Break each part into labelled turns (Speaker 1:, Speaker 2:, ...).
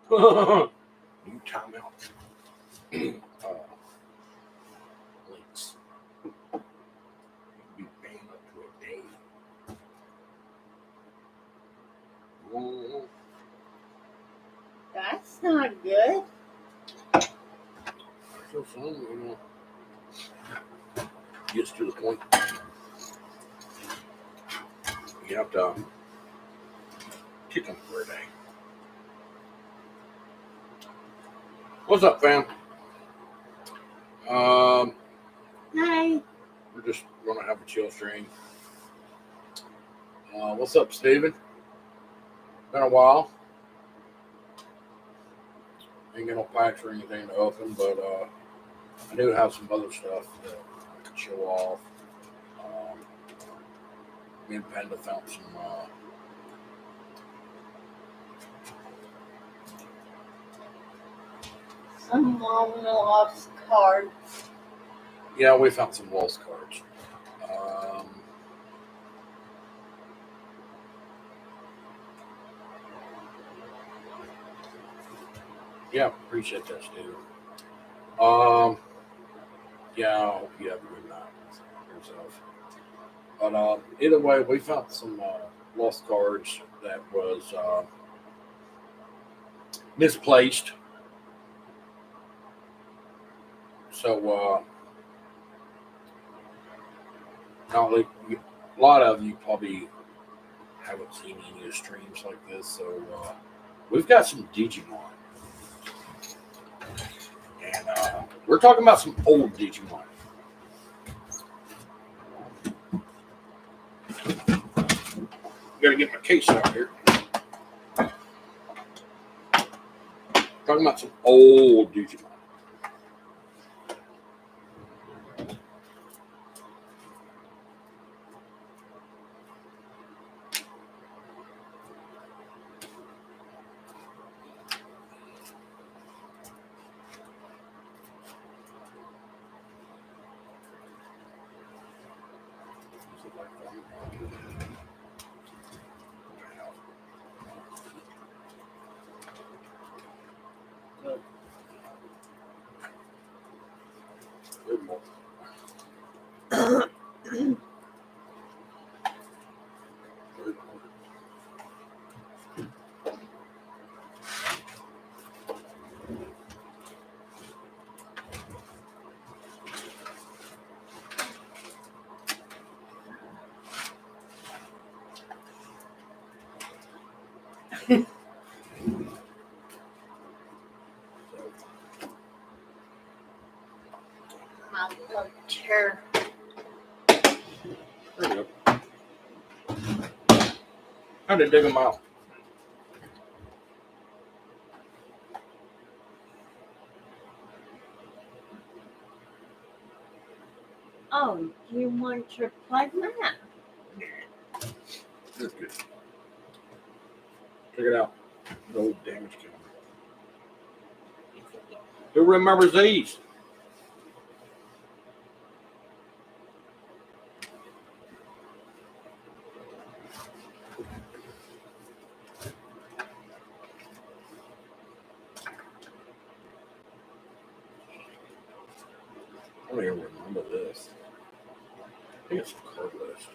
Speaker 1: New timeout. Links. Be banned up to a day.
Speaker 2: That's not good.
Speaker 1: So fun, gets to the point. You have to kick them for a day. What's up, fam?
Speaker 2: Hi.
Speaker 1: We're just gonna have a chill stream. What's up, Steven? Been a while. Ain't got no packs or anything to open, but I do have some other stuff that I can show off. Me and Panda found
Speaker 2: some lost cards.
Speaker 1: Yeah, we found some lost cards. Yeah, appreciate that, Steve. Yeah, I hope you have a good night yourself. But either way, we found some lost cards that was misplaced. So, not only a lot of you probably haven't seen any of the streams like this. So, we've got some Digimon. And we're talking about some old Digimon. Gotta get my case out here. Talking about some old Digimon.
Speaker 2: My little chair.
Speaker 1: There you go. How to dig them out.
Speaker 2: Oh, do you want to plug that?
Speaker 1: That's good. Check it out. The old damage counter. Who remembers these? I don't even remember this. I think it's a card list.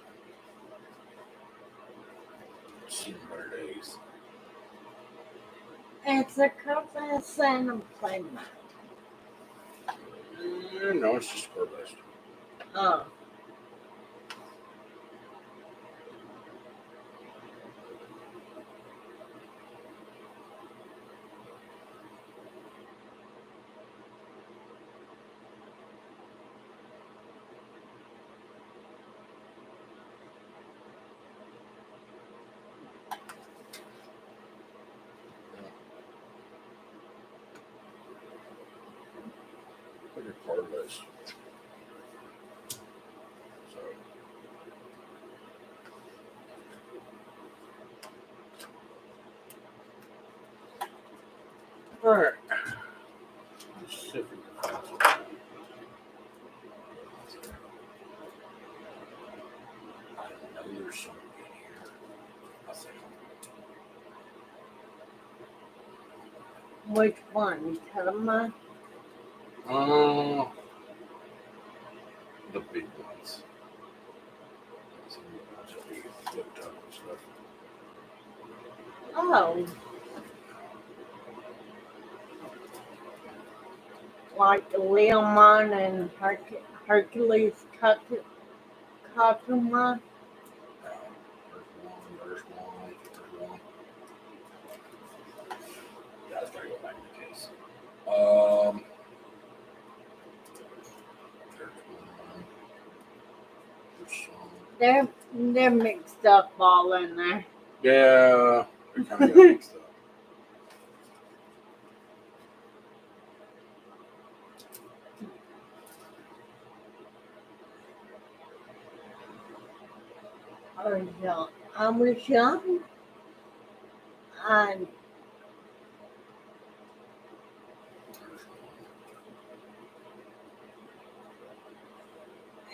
Speaker 1: I've seen better days.
Speaker 2: It's a compass and a play mat.
Speaker 1: No, it's just a card list.
Speaker 2: Oh.
Speaker 1: Like a card list. So. Alright. Let's see if we can find something. I know there's something in here. I'll say.
Speaker 2: Which one? Tama?
Speaker 1: Uh, the big ones. Some of the ones that we looked up and stuff.
Speaker 2: Oh, like Leomon and Hercules Katuma.
Speaker 1: There's one. Yeah, I gotta go back to the case. There's one. There's some.
Speaker 2: They're mixed up all in there.
Speaker 1: Yeah, they're kind of mixed up.
Speaker 2: I was young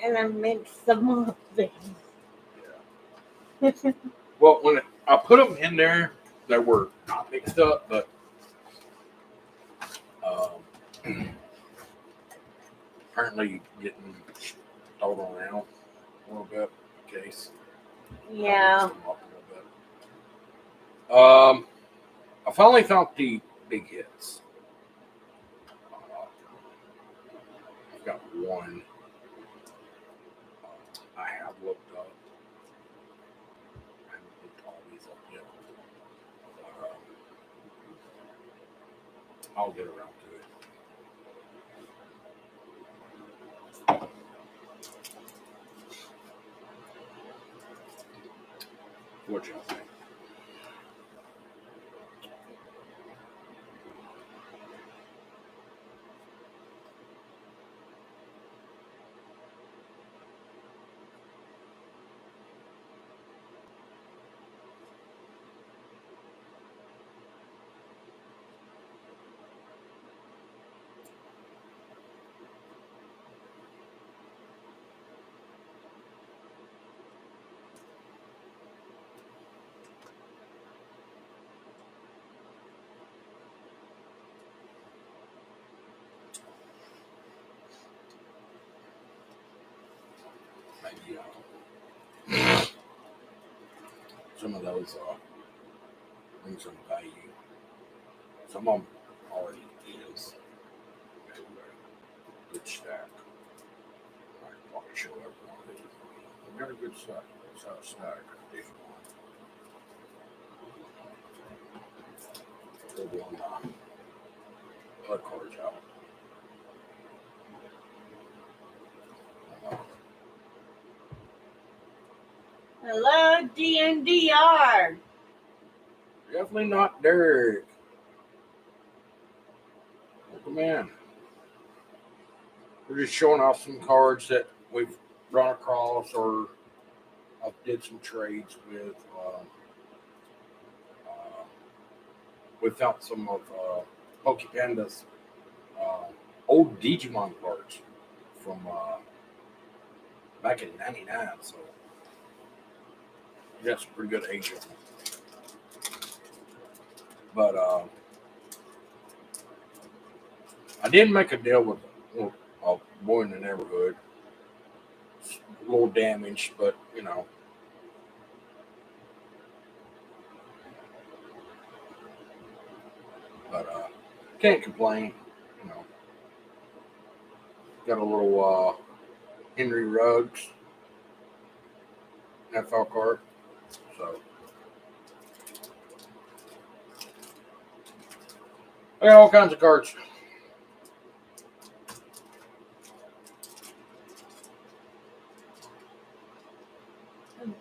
Speaker 2: and I mixed them up then.
Speaker 1: Yeah. Well, when I put them in there, they were not mixed up, but apparently getting stolen around a little bit in case.
Speaker 2: Yeah.
Speaker 1: Mixed them up a little bit. I finally found the big hits. I've got one. I have looked up. I haven't looked all these up yet. I'll get around to it. What y'all think? Maybe some of those bring some value. Some of them already is. Good stack. I can probably show everyone these. We got a good stack. It's a stack. We'll be on the blood cards out.
Speaker 2: Hello, DNDR.
Speaker 1: Definitely not Derek. Welcome in. We're just showing off some cards that we've run across or I did some trades with. We found some of Panda's old Digimon cards from back in '99. So we got some pretty good age of them. But I did make a deal with a boy in the neighborhood. It's a little damaged, but you know. But can't complain. You know, got a little Henry Ruggs NFL card. So I got all kinds of cards.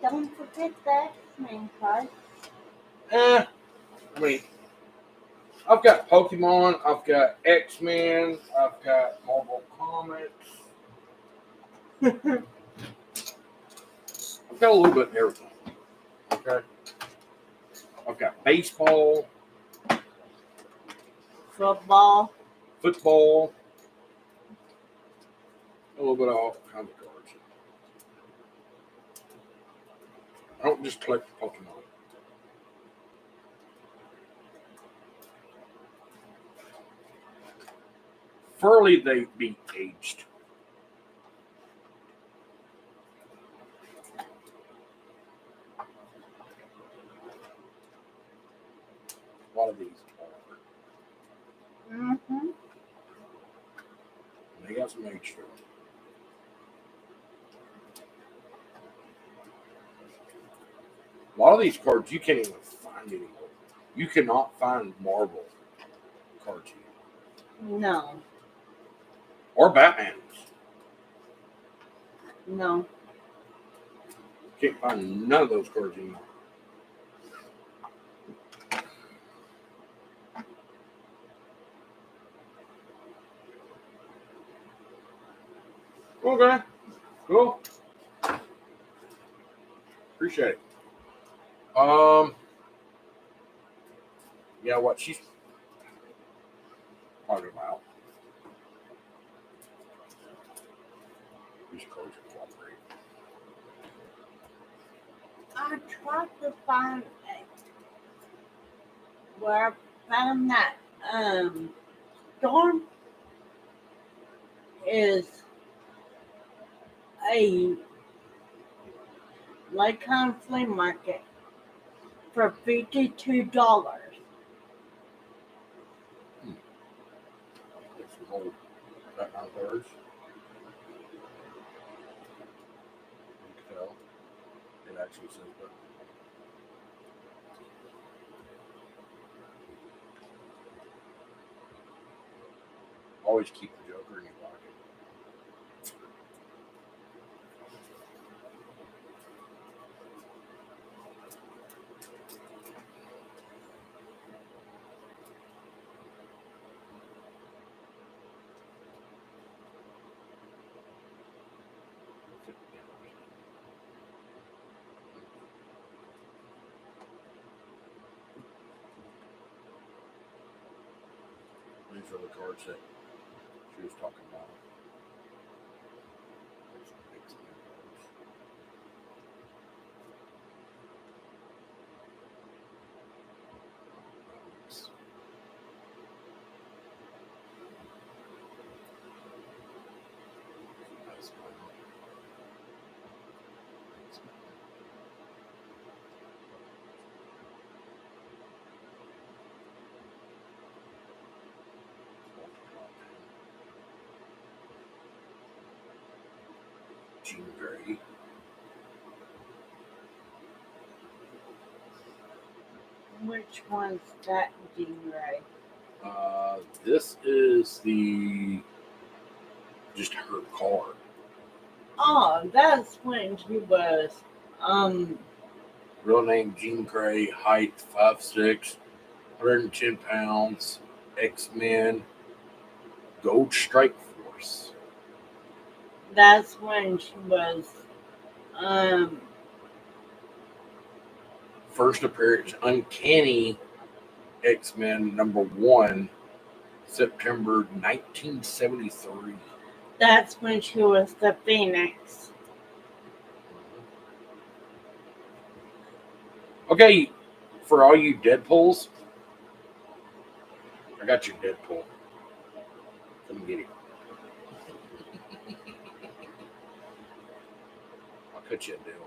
Speaker 2: Don't forget that X-Men card.
Speaker 1: I mean, I've got Pokemon, I've got X-Men, I've got Marvel Comics. I've got a little bit of everything. Okay. I've got baseball,
Speaker 2: Football.
Speaker 1: football, a little bit of all kinds of cards. I don't just collect Pokemon. Preferably they be aged. A lot of these are.
Speaker 2: Mm-hmm.
Speaker 1: They got some age to them. A lot of these cards you can't even find anymore. You cannot find Marvel cards anymore.
Speaker 2: No.
Speaker 1: Or Batman's.
Speaker 2: No.
Speaker 1: Can't find none of those cards anymore. Okay. Cool. Appreciate it. Yeah, what she's talking about. These cards are cooperating.
Speaker 2: I tried to find where I found that Storm is a Lycon flea market for $52.
Speaker 1: It's some old Batman cards. You can tell. It actually says that. Always keep the Joker in your pocket. These are the cards that she was talking about. There's some big cards. Jean Grey.
Speaker 2: Which one's that, Jean Grey?
Speaker 1: This is the just her card.
Speaker 2: Oh, that's when she was
Speaker 1: Real name Jean Grey, height 5'6", 110 pounds, X-Men, Gold Strike Force.
Speaker 2: that's when she was
Speaker 1: First appearance, Uncanny X-Men #1, September 1973.
Speaker 2: that's when she was the Phoenix.
Speaker 1: Okay, for all you Deadpools, I got your Deadpool. Come get it. I'll cut you a deal.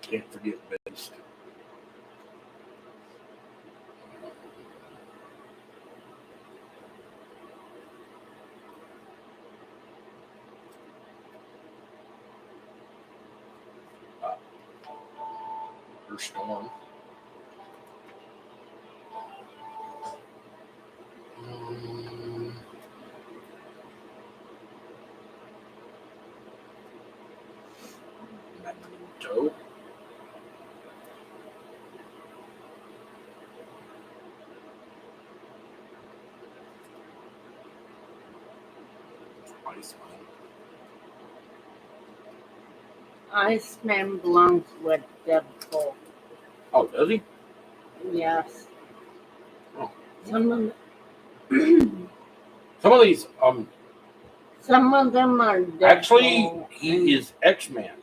Speaker 1: Can't forget Beast. Her Storm. Iceman.
Speaker 2: Iceman belongs with Deadpool.
Speaker 1: Oh, does he?
Speaker 2: Yes.
Speaker 1: Oh.
Speaker 2: Some of
Speaker 1: Some of these,
Speaker 2: some of them are Deadpool.
Speaker 1: actually, he is X-Man.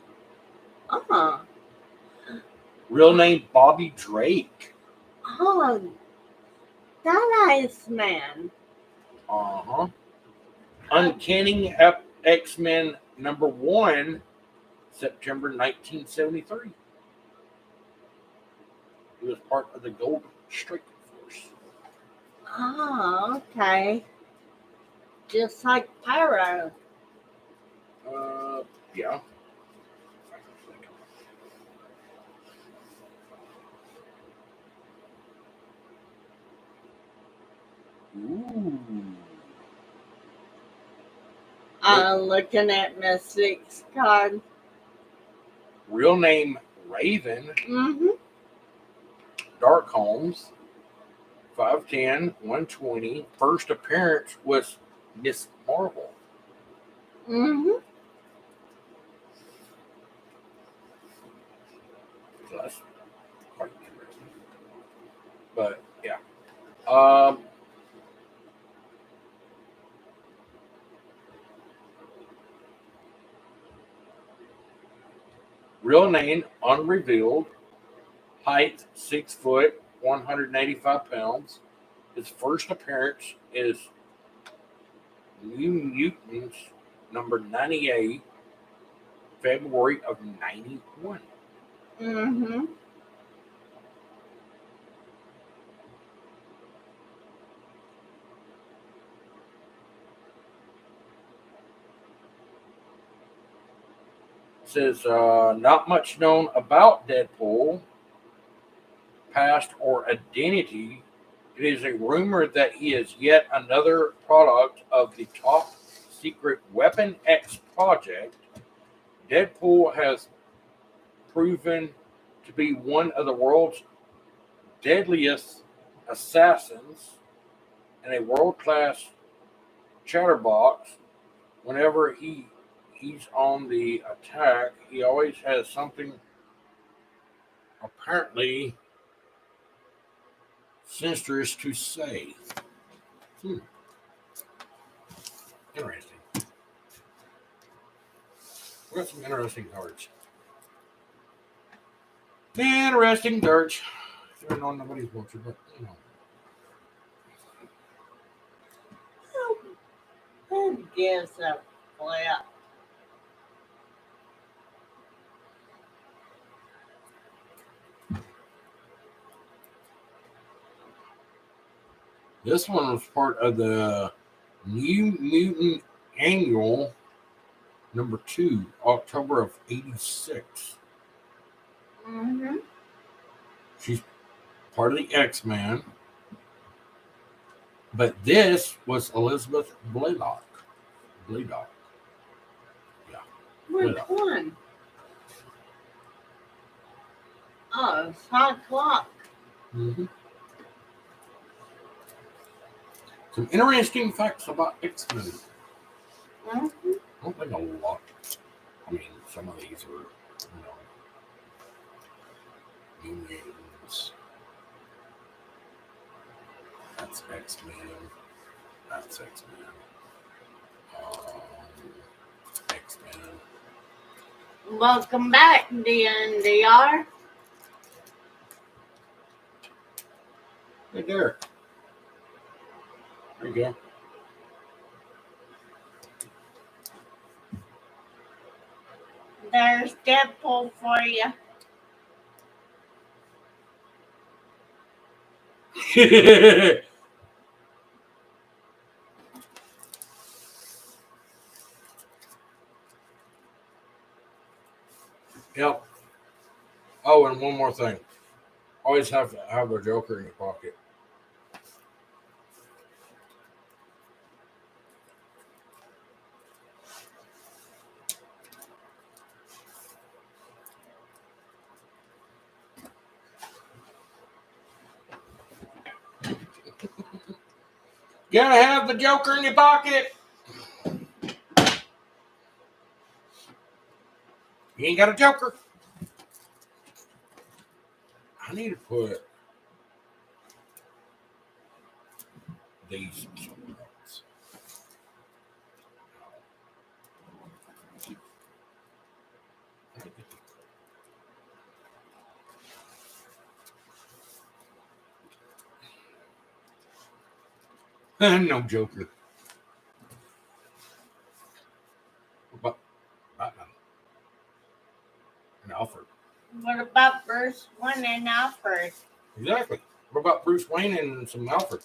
Speaker 1: Real name Bobby Drake.
Speaker 2: Oh, that Iceman.
Speaker 1: Uh-huh. Uncanny X-Men #1, September 1973. He was part of the Gold Strike Force.
Speaker 2: Oh, okay. Just like Pyro.
Speaker 1: Yeah. Ooh.
Speaker 2: Looking at Mystic's card.
Speaker 1: Real name Raven.
Speaker 2: Mm-hmm.
Speaker 1: Dark Holmes. 5'10", 120. First appearance was Miss Marvel.
Speaker 2: Mm-hmm.
Speaker 1: So that's quite interesting. But yeah. Real name unrevealed. Height 6 foot, 185 pounds. His first appearance is New Mutants #98, February of '91.
Speaker 2: Mm-hmm.
Speaker 1: Says not much known about Deadpool, past or identity. It is a rumor that he is yet another product of the top secret Weapon X project. Deadpool has proven to be one of the world's deadliest assassins and a world-class chatterbox. Whenever he's on the attack, he always has something apparently sinisterous to say. Interesting. We got some interesting cards. Interesting darts. I know nobody's watching, but you know.
Speaker 2: Who gives a flip?
Speaker 1: This one was part of the New Mutant Annual #2, October of '86.
Speaker 2: Mm-hmm.
Speaker 1: She's part of the X-Men. But this was Elizabeth Blaylock. Blaylock. Yeah.
Speaker 2: Which one? Oh, Cyclops.
Speaker 1: Mm-hmm. Some interesting facts about X-Men.
Speaker 2: Mm-hmm.
Speaker 1: I don't think a lot. I mean, some of these are, New Mutants. That's X-Men. That's X-Men. X-Men.
Speaker 2: Welcome back, DNDR.
Speaker 1: Hey, Derek. There you go.
Speaker 2: There's Deadpool for you.
Speaker 1: Yep. Oh, and one more thing. Always have to have a Joker in your pocket. Gotta have the Joker in your pocket. He ain't got a joker. I need to put these somewhere else. No joker. But Batman and Alfred.
Speaker 2: What about Bruce Wayne and Alfred?
Speaker 1: Exactly. What about Bruce Wayne and some Alfred?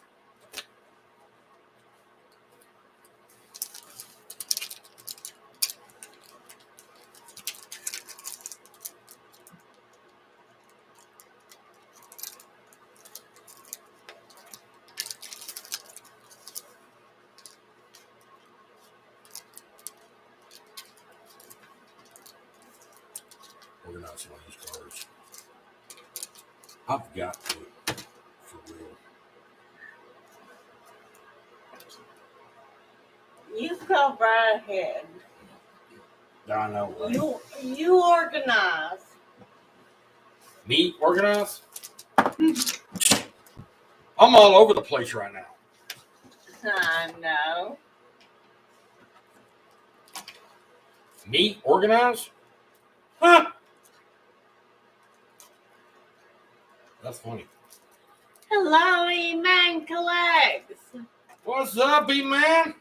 Speaker 1: Organize some of these cards. I've got to, for real.
Speaker 2: You go right ahead.
Speaker 1: I know. Right?
Speaker 2: You organize.
Speaker 1: Me organize? I'm all over the place right now.
Speaker 2: I know.
Speaker 1: Me organize? Huh? That's funny.
Speaker 2: Hello, E-Man Collects.
Speaker 1: What's up, E-Man?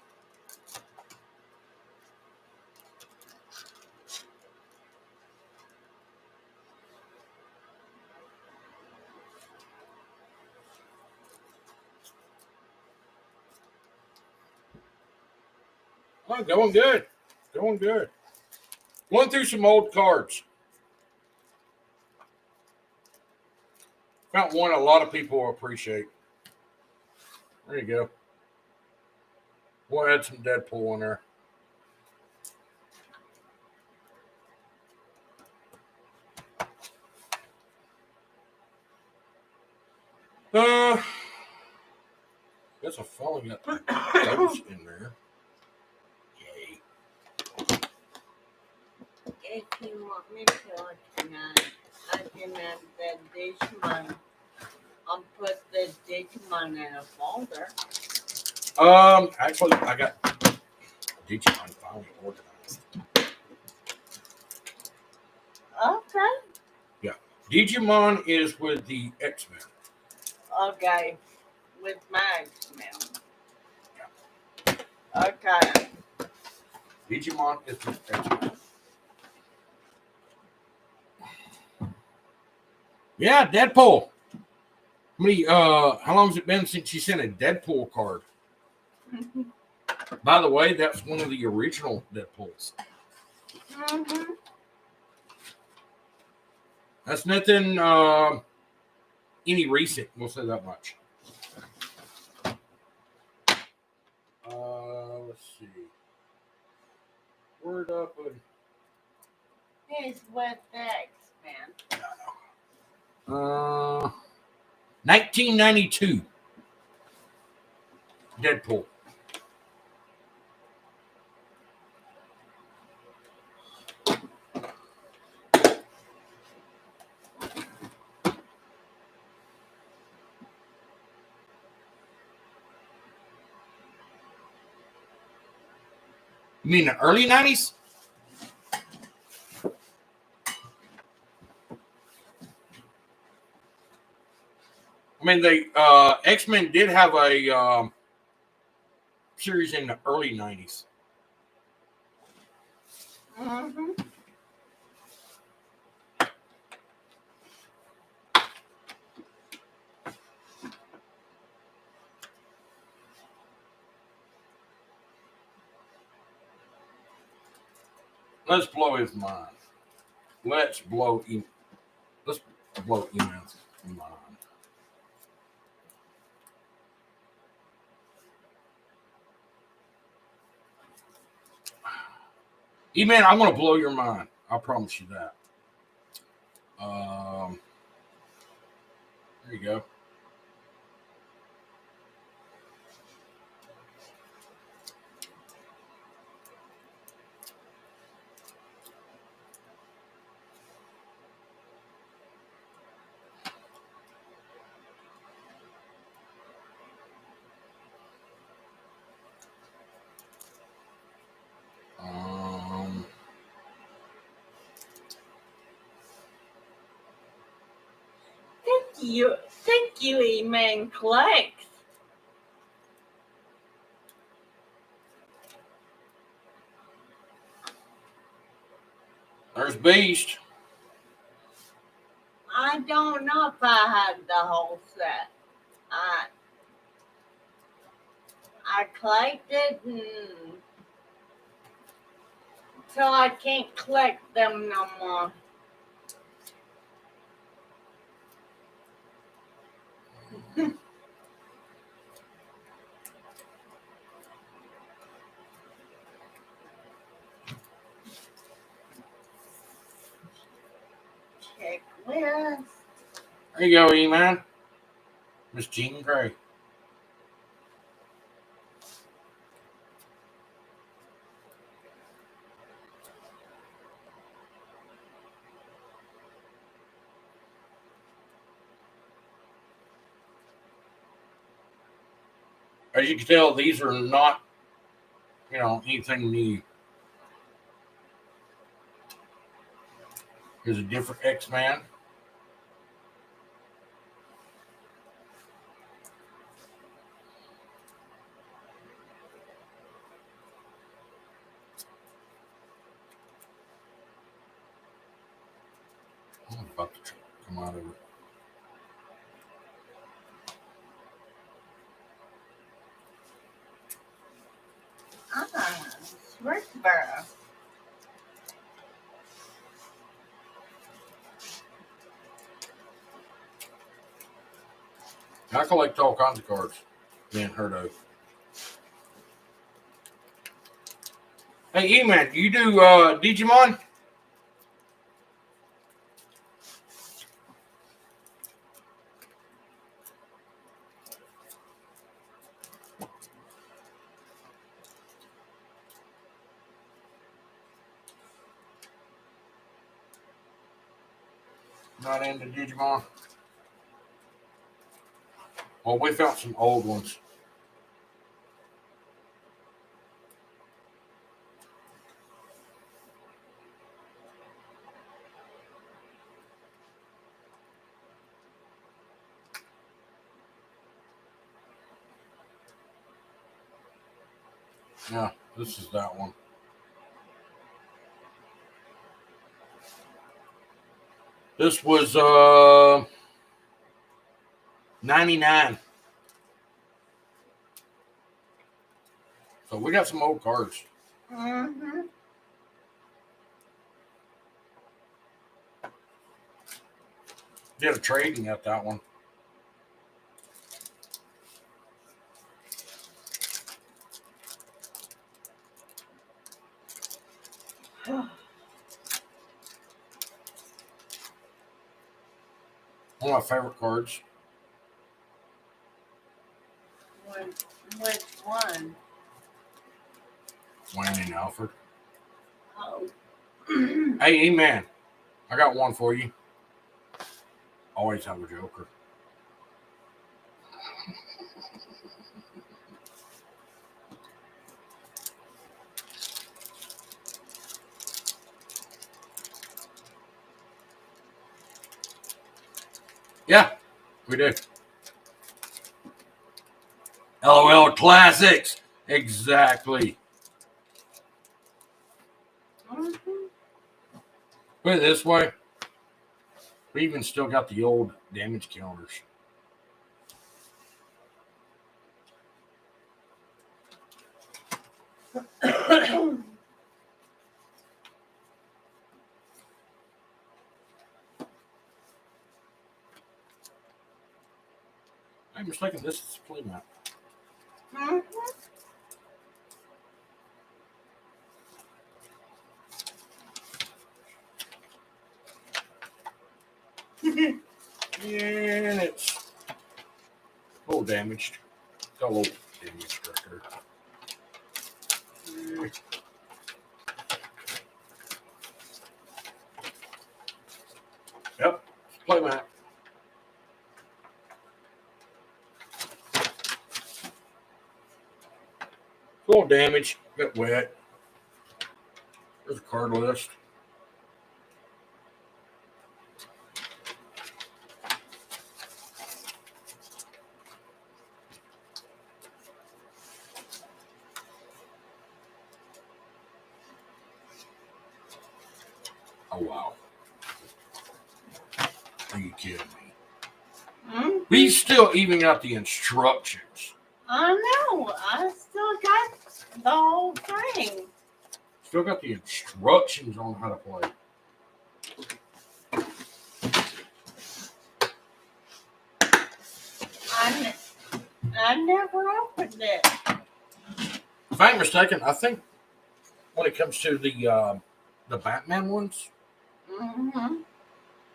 Speaker 1: Oh, going good. Going good. Going through some old cards. Found one a lot of people will appreciate. There you go. We'll add some Deadpool in there. Guess I finally got those in there. Yay.
Speaker 2: If you want me to organize, I can add the Digimon. I'll put the Digimon in a folder.
Speaker 1: Actually, I got Digimon finally organized.
Speaker 2: Okay.
Speaker 1: Yeah. Digimon is with the X-Men.
Speaker 2: Okay. With my X-Men. Okay.
Speaker 1: Digimon is with X-Men. Yeah, Deadpool. How long has it been since you sent a Deadpool card? By the way, that's one of the original Deadpools.
Speaker 2: Mm-hmm.
Speaker 1: That's nothing any recent, we'll say that much. Let's see. Word up.
Speaker 2: He's with the X-Men.
Speaker 1: 1992. Deadpool. You mean the early 90s? I mean, they X-Men did have a series in the early 90s.
Speaker 2: Mm-hmm.
Speaker 1: Let's blow his mind. Let's blow Eman's mind. E-Man, I'm going to blow your mind. I promise you that. There you go.
Speaker 2: Thank you, E-Man Collects.
Speaker 1: There's Beast.
Speaker 2: I don't know if I had the whole set. I collected until I can't collect them no more. Checklist.
Speaker 1: There you go, E-Man. Miss Jean Grey. As you can tell, these are not, anything new. Here's a different X-Man. I'm about to come out of it.
Speaker 2: Swiftsboro.
Speaker 1: I collect all kinds of cards. Being heard of. Hey, E-Man, you do Digimon? Not into Digimon? Well, we found some old ones. Yeah, this is that one. This was 99. So we got some old cards.
Speaker 2: Mm-hmm.
Speaker 1: Did a trading at that one. One of my favorite cards.
Speaker 2: Which one?
Speaker 1: Wayne and Alfred.
Speaker 2: Oh.
Speaker 1: Hey, E-Man, I got one for you. Always have a Joker. Yeah, we do. LOL Classics. Exactly.
Speaker 2: Mm-hmm.
Speaker 1: Put it this way. We even still got the old damage counters. I'm mistaken. This is a play map.
Speaker 2: Mm-hmm.
Speaker 1: And it's a little damaged. Got a little damaged right there. Yep, play map. A little damage. Got wet. There's a card list. Oh wow. Are you kidding me?
Speaker 2: Hmm?
Speaker 1: We still even got the instructions.
Speaker 2: I know. I still got the whole thing.
Speaker 1: Still got the instructions on how to play.
Speaker 2: I never opened it.
Speaker 1: If I ain't mistaken, I think when it comes to the Batman ones,
Speaker 2: Mm-hmm.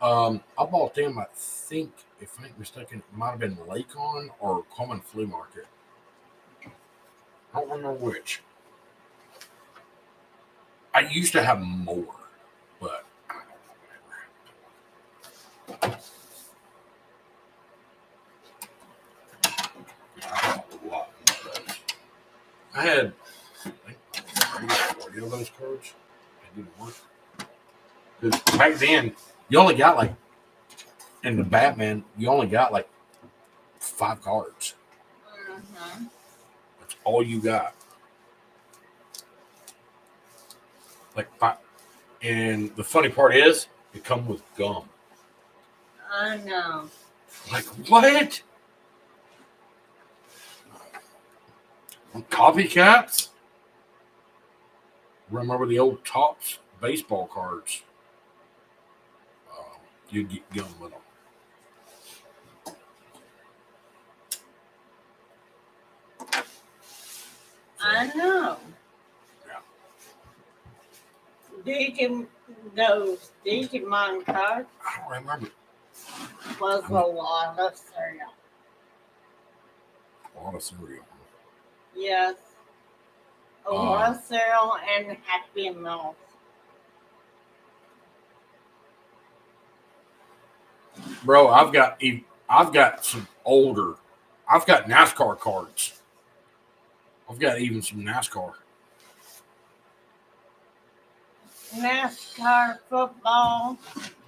Speaker 1: I bought them. I think, if I ain't mistaken, it might have been Lakon or Common Flea Market. I don't remember which. I used to have more, but I don't remember. I bought a lot more of those. I had, I think, 40 of those cards. They didn't work. Because back then, you only got like, in the Batman, you only got like 5 cards.
Speaker 2: Mm-hmm.
Speaker 1: That's all you got. Like 5. And the funny part is, it comes with gum.
Speaker 2: I know.
Speaker 1: Like, what? Copycats? Remember the old Topps baseball cards? You'd get gum with them.
Speaker 2: I know.
Speaker 1: Yeah.
Speaker 2: Those Digimon cards
Speaker 1: I don't remember.
Speaker 2: was a lot of cereal.
Speaker 1: A lot of cereal.
Speaker 2: Yes. A lot of cereal and Happy Meals.
Speaker 1: Bro, I've got some older. I've got NASCAR cards. I've got even some NASCAR.
Speaker 2: NASCAR, football,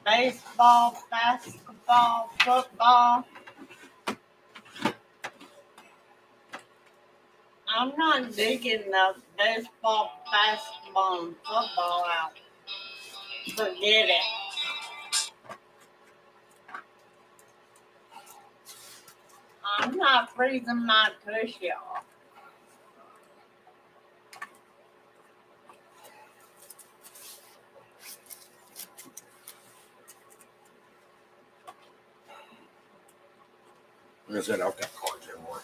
Speaker 2: baseball, basketball, football. I'm not digging the baseball, basketball, and football out. Forget it. I'm not freezing my tushy off.
Speaker 1: Like I said, I've got cards everywhere.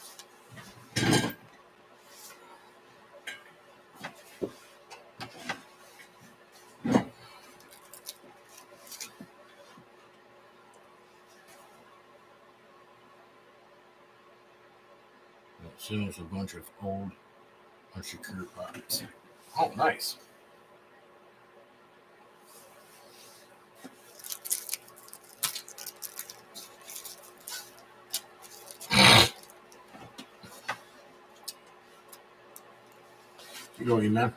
Speaker 1: So there's a bunch of old unsecured packs. Oh, nice. You go, you man.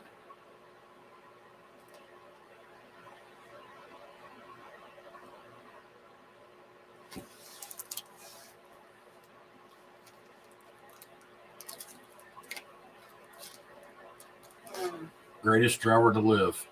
Speaker 1: Greatest driver to live.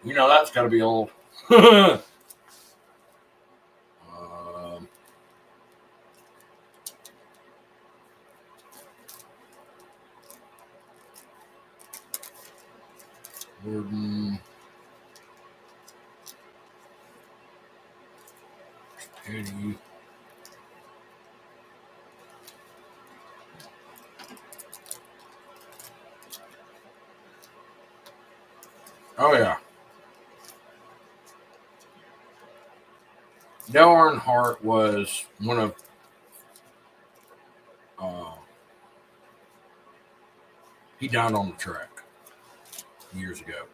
Speaker 1: You know that's got to be old. Gordon, Petty. Oh yeah. Dale Earnhardt was one of uh, He died on the track years ago.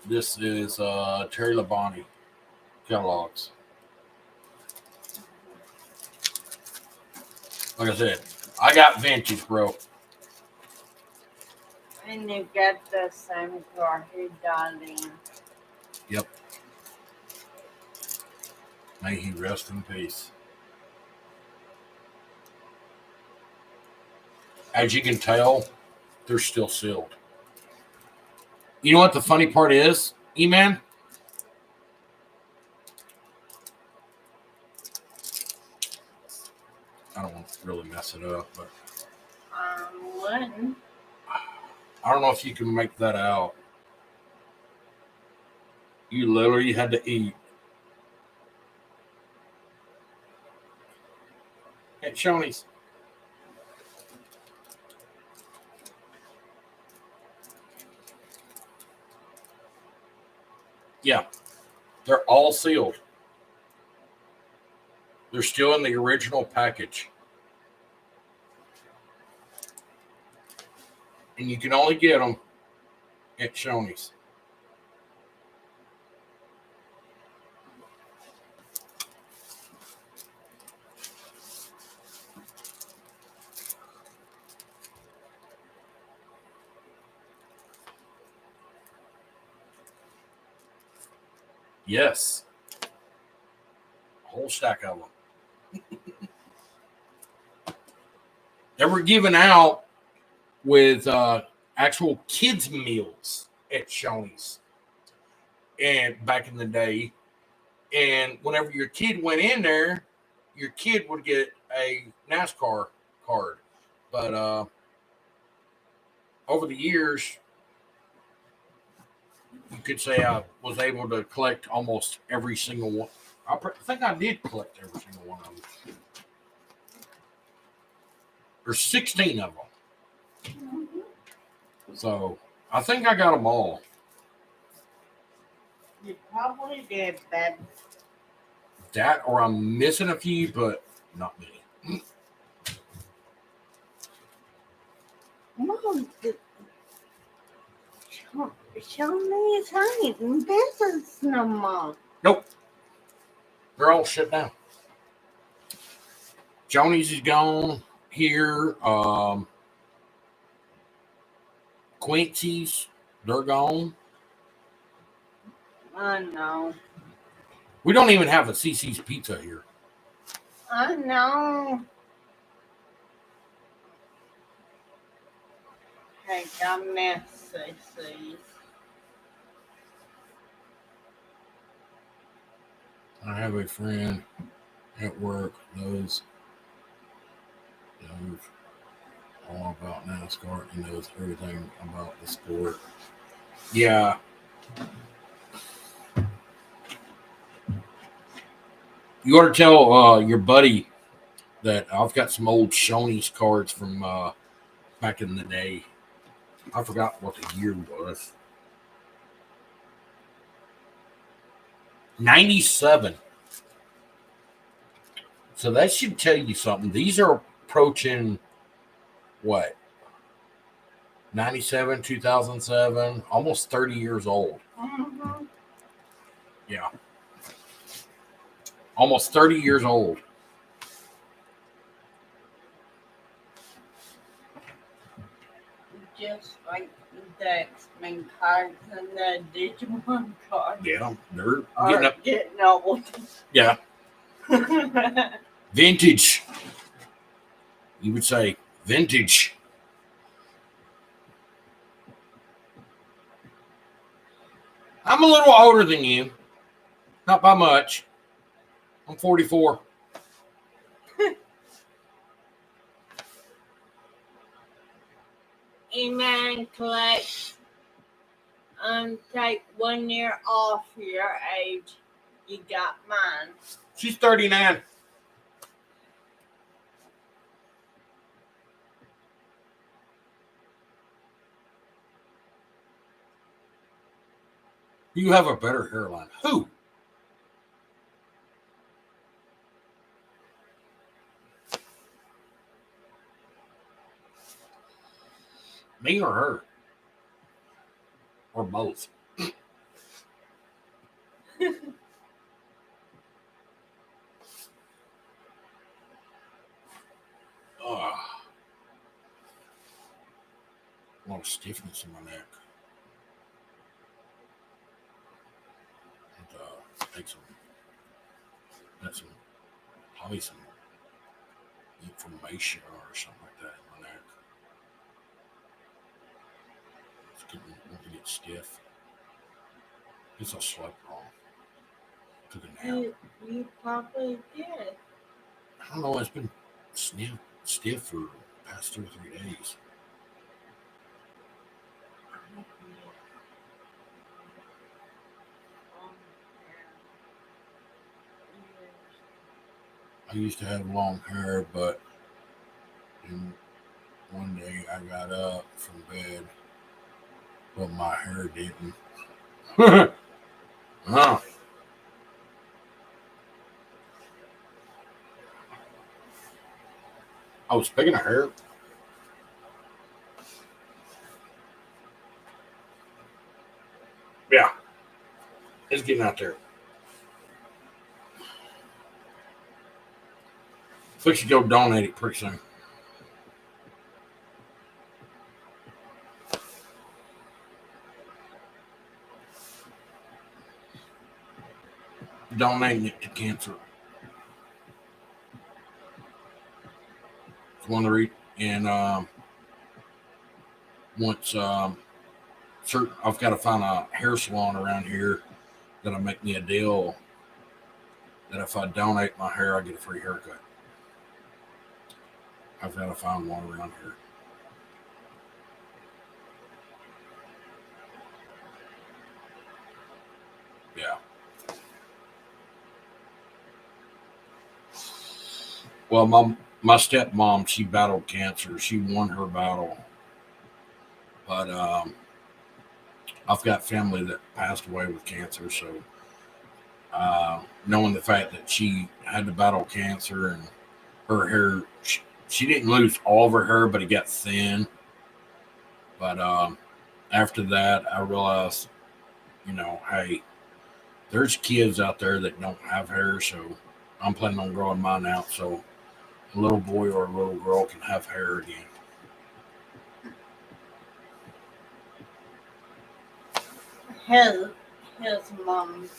Speaker 1: This is Terry Labonte Kellogg's. Like I said, I got vintage, bro.
Speaker 2: And you got the same car he died in.
Speaker 1: Yep. May he rest in peace. As you can tell, they're still sealed. You know what the funny part is, E-Man? I don't want to really mess it up, but
Speaker 2: Wouldn't.
Speaker 1: I don't know if you can make that out. You literally had to eat. At Shoney's. Yeah, they're all sealed. They're still in the original package. And you can only get them at Shoney's. Yes. A whole stack of them. They were given out with actual kids' meals at Shoney's. And back in the day. And whenever your kid went in there, your kid would get a NASCAR card. But over the years, you could say I was able to collect almost every single one. I think I did collect every single one of them. There's 16 of them. So I think I got them all.
Speaker 2: You probably did, Ben.
Speaker 1: That or I'm missing a few, but not many.
Speaker 2: Mom, show me his ain't in business no more.
Speaker 1: Nope. They're all shut down. Joni's is gone here. Quincy's, they're gone.
Speaker 2: I know.
Speaker 1: We don't even have a CC's Pizza here.
Speaker 2: I know. Hey, I miss CC's.
Speaker 1: I have a friend at work knows all about NASCAR and knows everything about the sport. Yeah. You ought to tell your buddy that I've got some old Shoney's cards from back in the day. I forgot what the year was. 97. So that should tell you something. These are approaching what? 97, 2007, almost 30 years old.
Speaker 2: Mm-hmm.
Speaker 1: Yeah. Almost 30 years old.
Speaker 2: Just like the X-Men cards and the Digimon cards.
Speaker 1: Yeah, they're
Speaker 2: getting old.
Speaker 1: Yeah. Vintage. You would say vintage. I'm a little older than you. Not by much. I'm 44.
Speaker 2: E-Man collects take 1 year off your age. You got mine.
Speaker 1: She's 39. You have a better hairline. Who? Me or her? Or both? Ugh. A lot of stiffness in my neck. And, take some, got some, probably some inflammation or something like that in my neck. It's getting, want to get stiff. Guess I slept wrong. Took a nap.
Speaker 2: You probably did.
Speaker 1: I don't know. It's been stiff for the past 2 or 3 days. I used to have long hair, but one day I got up from bed, but my hair didn't. Oh. Oh, speaking of hair, yeah, it's getting out there. We should go donate it pretty soon. Donating it to cancer. It's one of the reasons. And once I've got to find a hair salon around here that'll make me a deal that if I donate my hair, I get a free haircut. I've got to find one around here. Yeah. Well, my stepmom, she battled cancer. She won her battle. But I've got family that passed away with cancer. So knowing the fact that she had to battle cancer and her hair, she didn't lose all of her hair, but it got thin. But after that, I realized, hey, there's kids out there that don't have hair. So I'm planning on growing mine out. So a little boy or a little girl can have hair again.
Speaker 2: His mom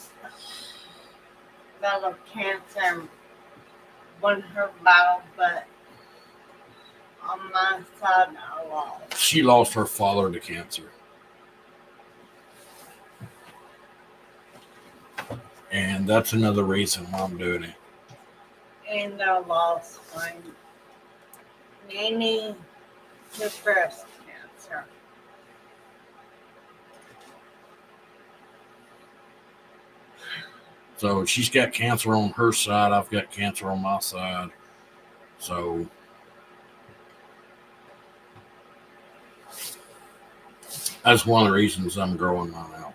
Speaker 2: battled cancer, won her battle, but on my side, I lost.
Speaker 1: She lost her father to cancer. And that's another reason why I'm doing it.
Speaker 2: And I lost my nanny to breast cancer.
Speaker 1: So she's got cancer on her side. I've got cancer on my side. So that's one of the reasons I'm growing mine out.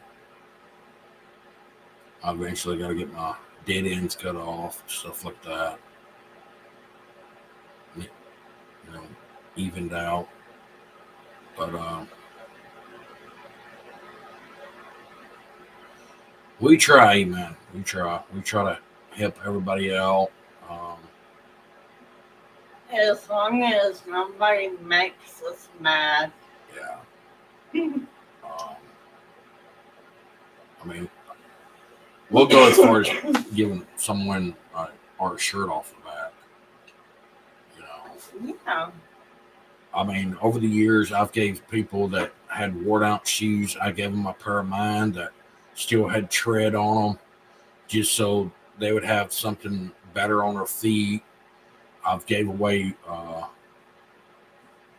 Speaker 1: I eventually got to get my dead ends cut off, stuff like that. Evened out. But we try, man. We try to help everybody out.
Speaker 2: As long as nobody makes us mad.
Speaker 1: Yeah. I mean, we'll go as far as giving someone our shirt off the back.
Speaker 2: Yeah.
Speaker 1: I mean, over the years, I've gave people that had worn out shoes, I gave them a pair of mine that still had tread on them, just so they would have something better on their feet. I've gave away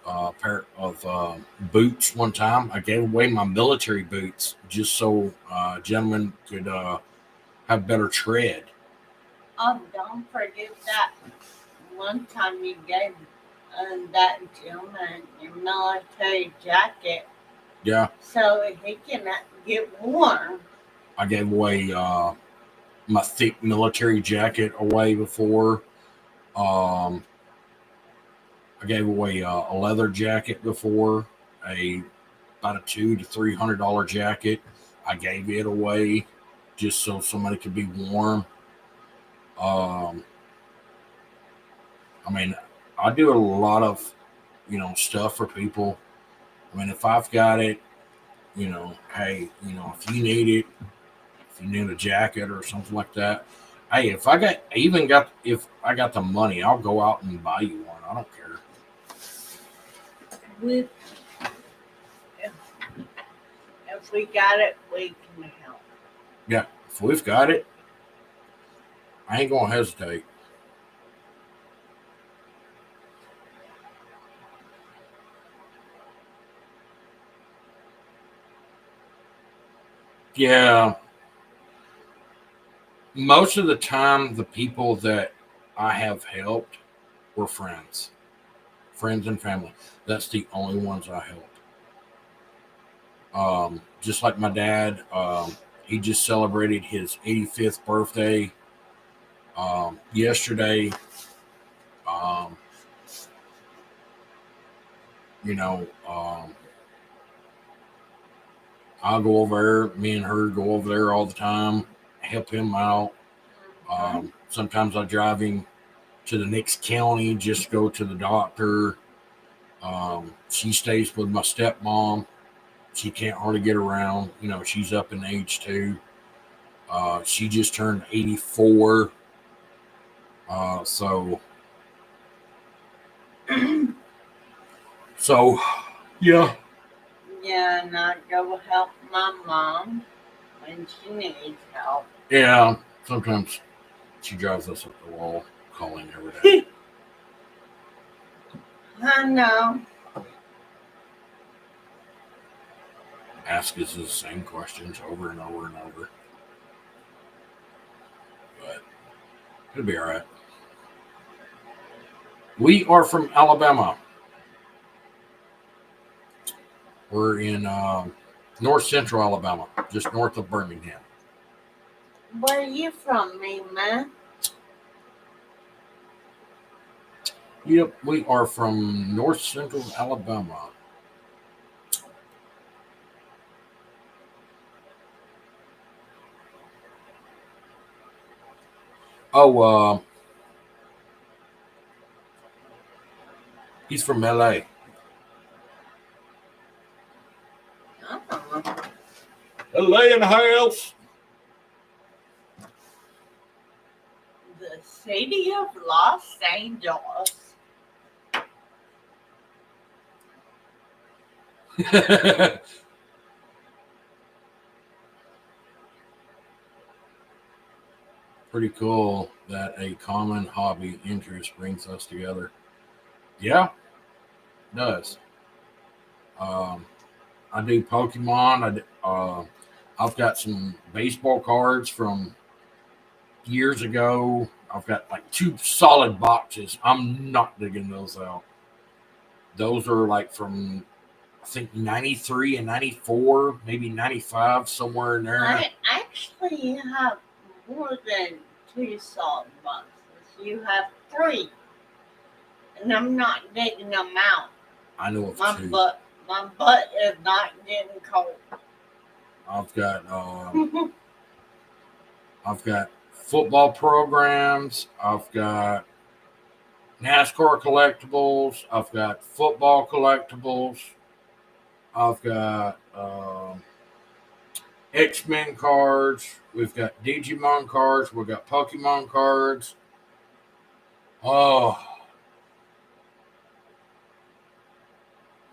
Speaker 1: a pair of boots one time. I gave away my military boots just so gentlemen could have better tread.
Speaker 2: Oh, don't forget that one time you gave that gentleman your military jacket.
Speaker 1: Yeah.
Speaker 2: So he can get warm.
Speaker 1: I gave away my thick military jacket away before. I gave away a leather jacket before a about a $200 to $300 jacket. I gave it away just so somebody could be warm. Um, I mean, I do a lot of stuff for people. I mean, if I've got it, hey, if you need it, if you need a jacket or something like that, hey, if I got the money, I'll go out and buy you one. I don't care.
Speaker 2: We, if we got it, we can help.
Speaker 1: Yeah, if we've got it, I ain't gonna hesitate. Yeah, most of the time, the people that I have helped were friends and family. That's the only ones I helped. Just like my dad, he just celebrated his 85th birthday yesterday. Um, you know, I'll go over there. Me and her go over there all the time, help him out. Sometimes I drive him to the next county, just go to the doctor. She stays with my stepmom. She can't hardly get around. She's up in age too. She just turned 84. So, so yeah.
Speaker 2: Yeah, and I go help my mom when she needs help.
Speaker 1: Yeah. Sometimes she drives us up the wall calling every day.
Speaker 2: I know.
Speaker 1: Ask us the same questions over and over and over. But it'll be all right. We are from Alabama. We're in north central Alabama, just north of Birmingham.
Speaker 2: Where are you from, me man?
Speaker 1: Yep, we are from north central Alabama. Oh, he's from LA.
Speaker 2: Oh.
Speaker 1: LA in the house.
Speaker 2: The city of Los Angeles.
Speaker 1: Pretty cool that a common hobby interest brings us together. Yeah, it does. Um, I do Pokemon. I've got some baseball cards from years ago. I've got like two solid boxes. I'm not digging those out. Those are like from I think 93 and 94, maybe 95, somewhere in there.
Speaker 2: I actually have more than two solid boxes. You have three. And I'm not digging them out.
Speaker 1: I know of
Speaker 2: My
Speaker 1: two.
Speaker 2: butt is not getting cold.
Speaker 1: I've got I've got football programs. I've got NASCAR collectibles. I've got football collectibles. I've got X-Men cards. We've got Digimon cards. We've got Pokemon cards. Oh,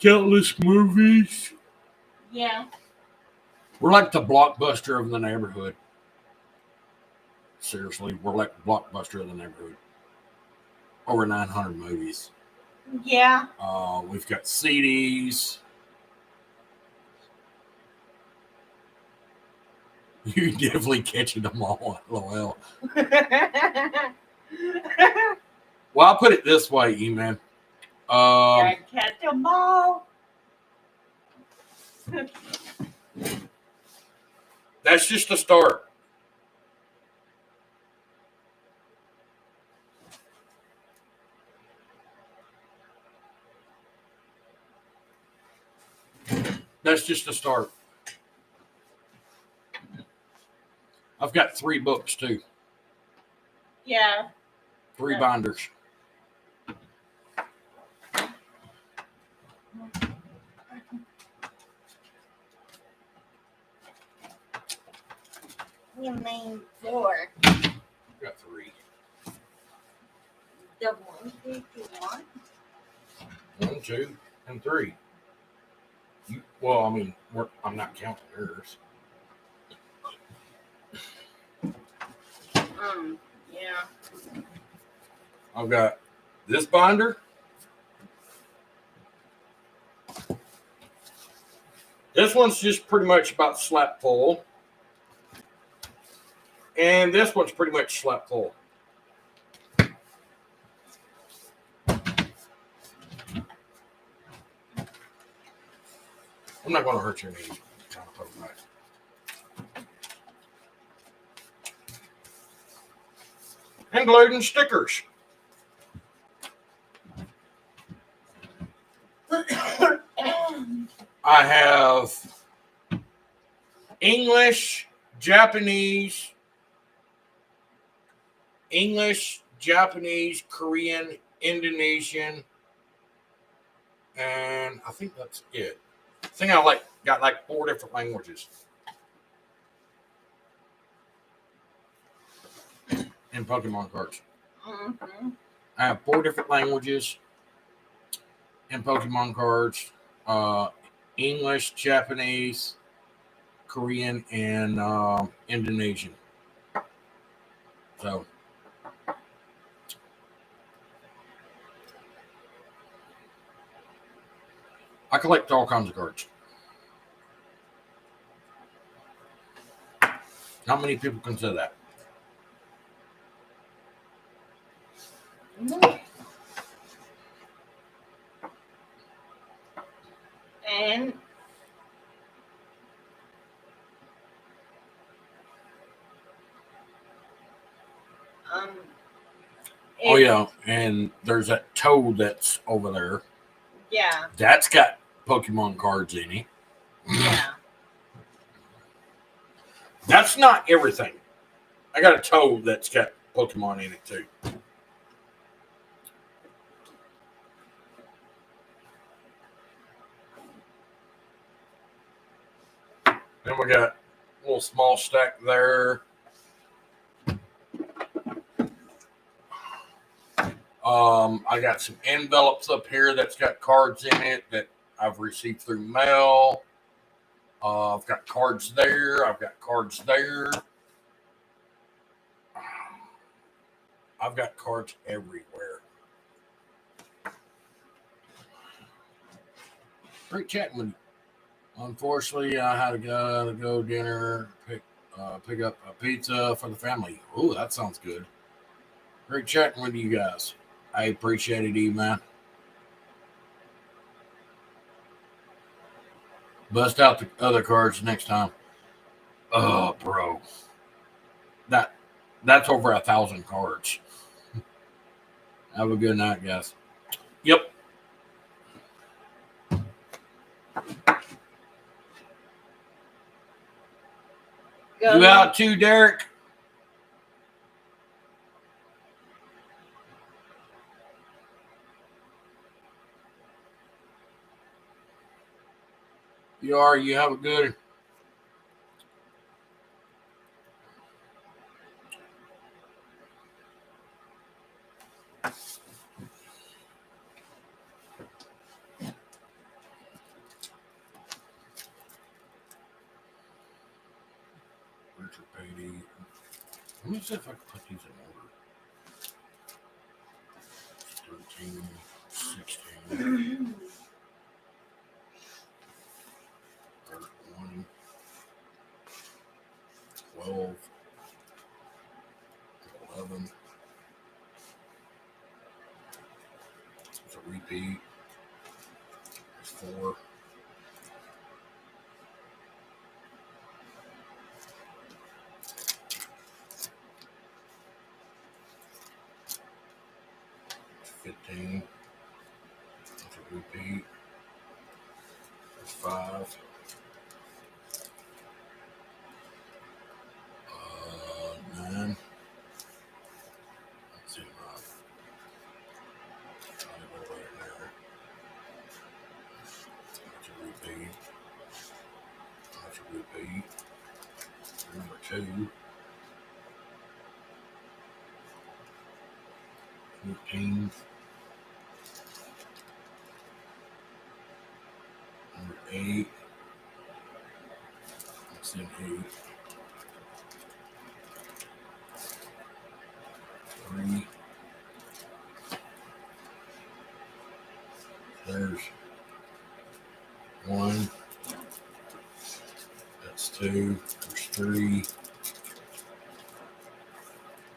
Speaker 1: countless movies.
Speaker 2: Yeah.
Speaker 1: We're like the Blockbuster of the neighborhood. Seriously, we're like the Blockbuster of the neighborhood. Over 900 movies.
Speaker 2: Yeah.
Speaker 1: We've got CDs. You definitely catching them all. LOL. Well, I'll put it this way, E-Man.
Speaker 2: Gotta catch them all.
Speaker 1: That's just a start. That's just a start. I've got 3 books too.
Speaker 2: Yeah.
Speaker 1: 3 binders.
Speaker 2: You mean 4?
Speaker 1: I've got 3.
Speaker 2: The 1, 2, 1?
Speaker 1: 1, 2, and 3. Well, I mean, I'm not counting yours.
Speaker 2: Yeah.
Speaker 1: I've got this binder. This one's just pretty much about slap full. And this one's pretty much slap full. I'm not going to hurt your knee. Including stickers. I have English, Japanese, Korean, Indonesian, and I think that's it. I think I got like 4 different languages in Pokemon cards.
Speaker 2: Mm-hmm.
Speaker 1: I have 4 different languages in Pokemon cards: English, Japanese, Korean, and Indonesian. So I collect all kinds of cards. Not many people can say that.
Speaker 2: And
Speaker 1: oh yeah, and there's that toad that's over there.
Speaker 2: Yeah.
Speaker 1: That's got Pokemon cards in it.
Speaker 2: Yeah.
Speaker 1: That's not everything. I got a toad that's got Pokemon in it too. Then we got a little small stack there. I got some envelopes up here that's got cards in it that I've received through mail. I've got cards there. I've got cards there. I've got cards everywhere. Great chatting with you. Unfortunately, I had to go dinner, pick up a pizza for the family. Oh, that sounds good. Great chatting with you guys. I appreciate it, man. Bust out the other cards next time. Oh, bro. That's over 1,000 cards. Have a good night, guys. Yep. You out too, Derek? You are. You have a good. Richard Patey. Let me see if I can put these in order. 13, 16, 31, 12, 11. It's a repeat. It's 4. 15. It's a repeat. It's 5. That's a repeat. Number 2. 14. Number 8. That's in 8. 3. There's 1. That's 2. There's 3.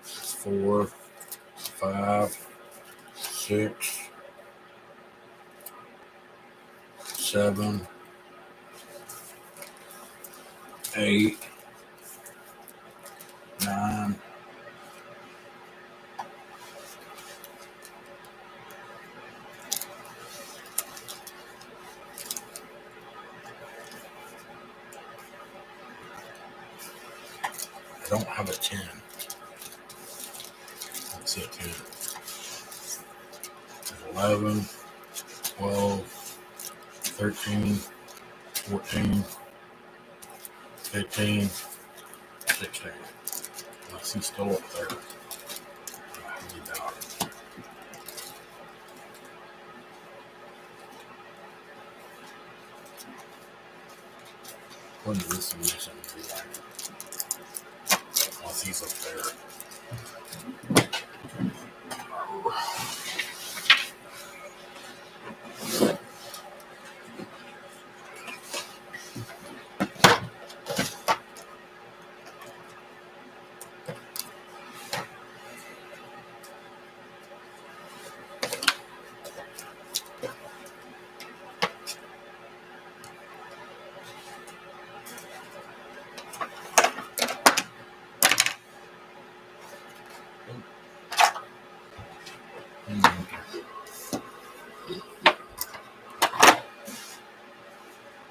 Speaker 1: 4. 5. 6. 7. 8. 9. I don't have a 10. That's it, 10. 11, 12, 13, 14, 15, 16. Unless he's still up there. What is this missing? Unless he's up there.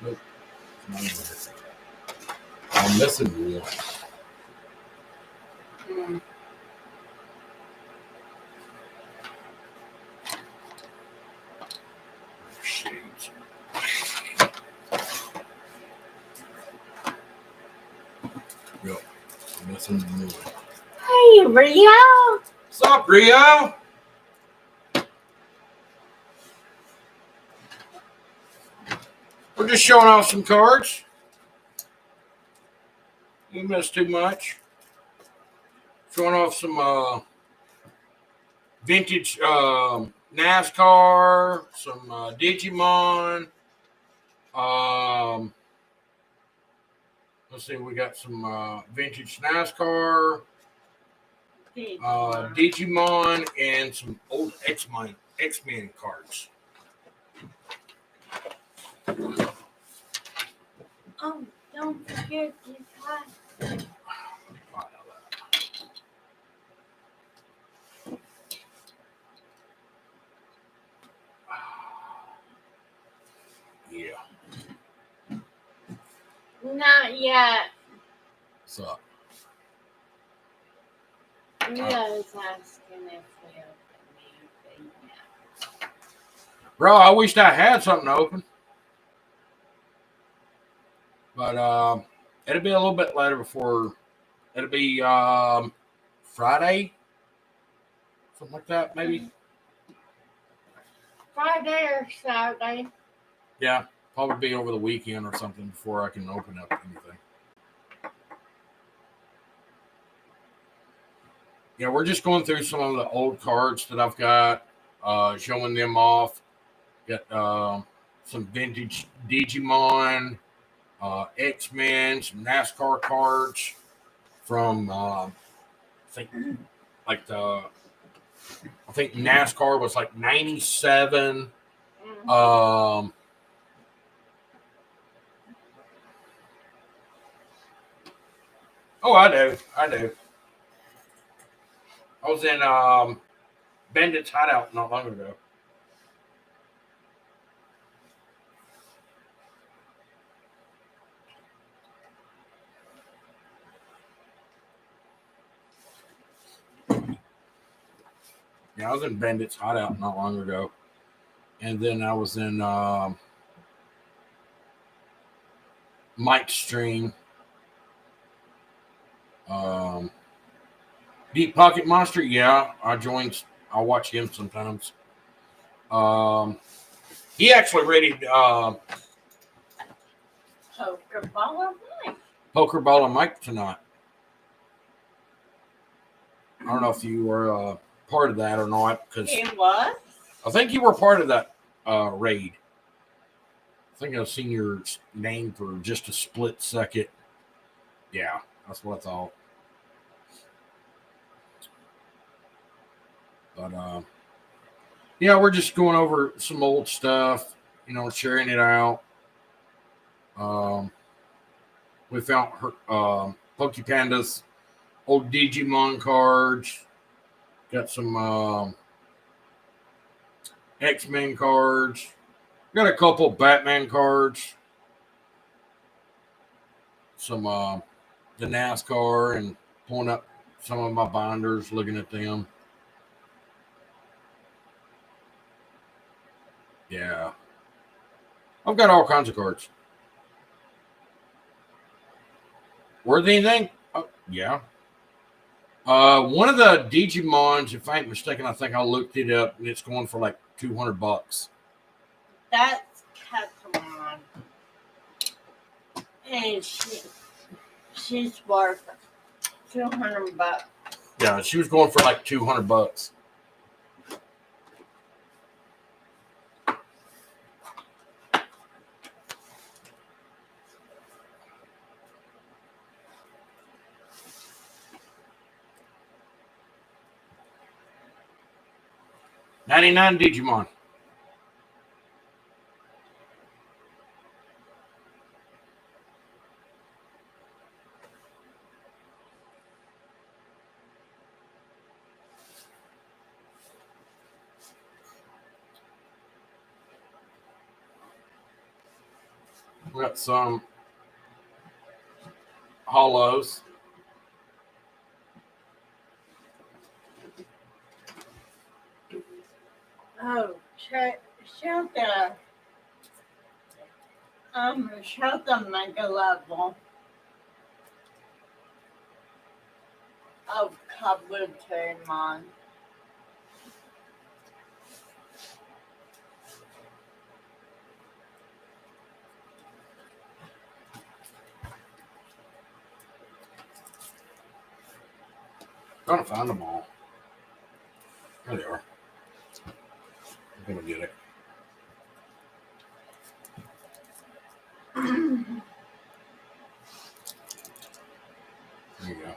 Speaker 1: Nope. I'm missing one. Shades. Yep. I'm missing one.
Speaker 2: Hey, Rio.
Speaker 1: What's up, Rio? We're just showing off some cards. You missed too much. Showing off some vintage NASCAR, some Digimon. Let's see, we got some vintage NASCAR, Digimon, and some old X-Men cards.
Speaker 2: Oh, don't forget you have.
Speaker 1: Yeah.
Speaker 2: Not yet.
Speaker 1: What's up?
Speaker 2: Rio's asking if we open anything yet.
Speaker 1: Bro, I wished I had something open. But it'll be a little bit later before. It'll be Friday. Something like that, maybe.
Speaker 2: Friday or Saturday.
Speaker 1: Yeah, probably be over the weekend or something before I can open up anything. Yeah, we're just going through some of the old cards that I've got, showing them off. Got some vintage Digimon, X-Men, some NASCAR cards from I think I think NASCAR was like 97. Oh, I do. I was in Bandit's Hideout not long ago. Yeah, I was in Bandit's Hideout not long ago. And then I was in Mike Stream. Um, Deep Pocket Monster, yeah, I watch him sometimes. Um, he actually rated
Speaker 2: Poker ball of life.
Speaker 1: Poker Ball and Mike tonight. I don't know if you were part of that or not, because
Speaker 2: It was.
Speaker 1: I think you were part of that raid. I think I've seen your name for just a split second. Yeah, that's what I thought. But yeah, we're just going over some old stuff, sharing it out. Um, we found her Pokey Panda's old Digimon cards. Got some X-Men cards. Got a couple Batman cards. Some the NASCAR, and pulling up some of my binders, looking at them. Yeah, I've got all kinds of cards. Worth anything? Oh, yeah. One of the Digimons, if I ain't mistaken, I think I looked it up, and it's going for like $200.
Speaker 2: That's Katamon. And she's worth $200.
Speaker 1: Yeah, she was going for like $200. $99 Digimon. We got some hollows.
Speaker 2: Oh, show the mega level of Kabuterimon.
Speaker 1: Trying to find them all. There they are. I'm gonna get it. There you go.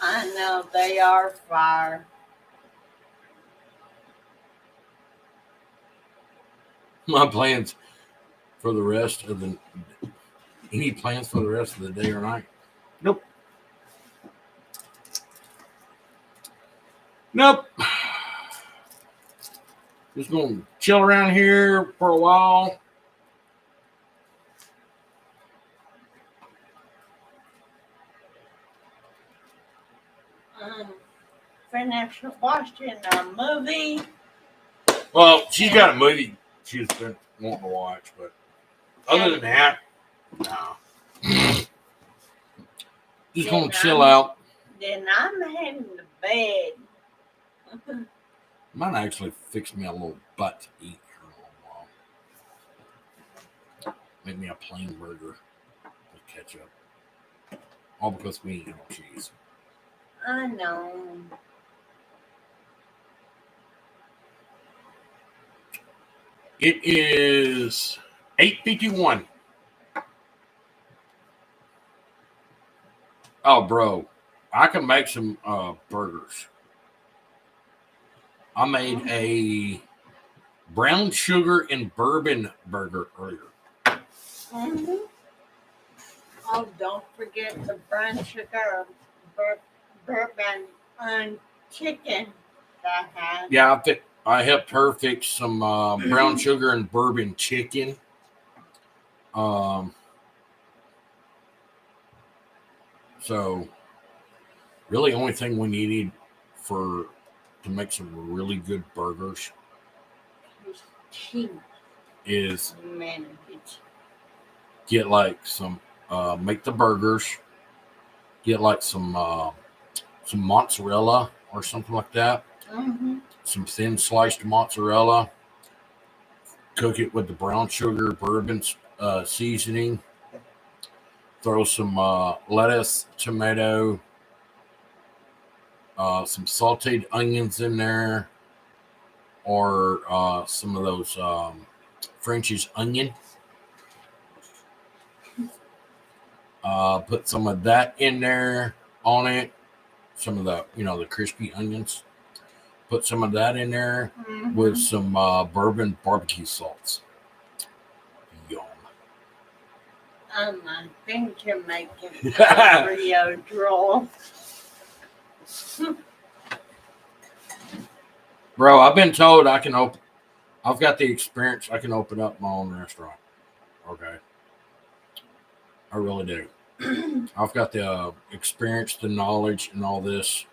Speaker 2: I know they are fire.
Speaker 1: My plans for the rest of the any plans for the rest of the day or night? Nope. Nope. Just gonna chill around here for a while.
Speaker 2: Finish watching a movie.
Speaker 1: Well, she's got a movie she's been wanting to watch, but other than that, no. Just gonna chill out.
Speaker 2: Then I'm heading to bed.
Speaker 1: Might actually fix me a little butt to eat here in a little while. Make me a plain burger with ketchup. All because we ain't no cheese.
Speaker 2: I know.
Speaker 1: It is 8:51. Oh, bro, I can make some burgers. I made a brown sugar and bourbon burger earlier.
Speaker 2: Mm-hmm. Oh, don't forget the brown sugar, bourbon, and chicken that had.
Speaker 1: Yeah, I helped her fix some brown sugar and bourbon chicken. Um, so really, only thing we needed for to make some really good burgers
Speaker 2: Cheap.
Speaker 1: is
Speaker 2: Man, it's
Speaker 1: get like some make the burgers, get like some mozzarella or something like that,
Speaker 2: mm-hmm.
Speaker 1: some thin sliced mozzarella, cook it with the brown sugar bourbon seasoning, throw some lettuce, tomato, some sauteed onions in there, or some of those French's onion. Put some of that in there on it. Some of the crispy onions. Put some of that in there
Speaker 2: Mm-hmm.
Speaker 1: with some bourbon barbecue salts. Yum.
Speaker 2: I think you're making Rio drool.
Speaker 1: Bro, I've been told I can open. I've got the experience. I can open up my own restaurant. Okay, I really do. I've got the experience, the knowledge, and all this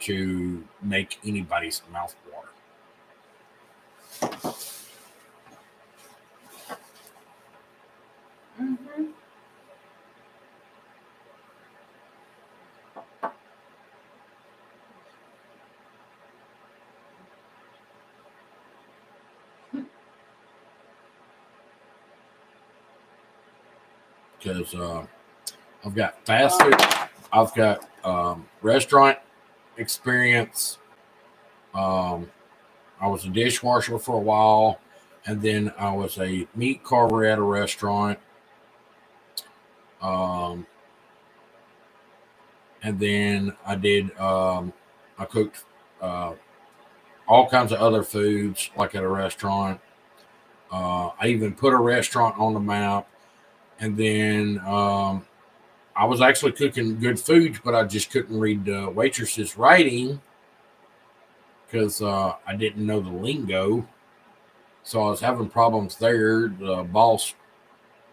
Speaker 1: to make anybody's mouth water.
Speaker 2: Mm-hmm.
Speaker 1: Because I've got fast food, I've got restaurant experience. Um, I was a dishwasher for a while, and then I was a meat carver at a restaurant. Um, and then I cooked all kinds of other foods, like at a restaurant. I even put a restaurant on the map, and then I was actually cooking good foods, but I just couldn't read the waitress's writing because I didn't know the lingo. So I was having problems there. The boss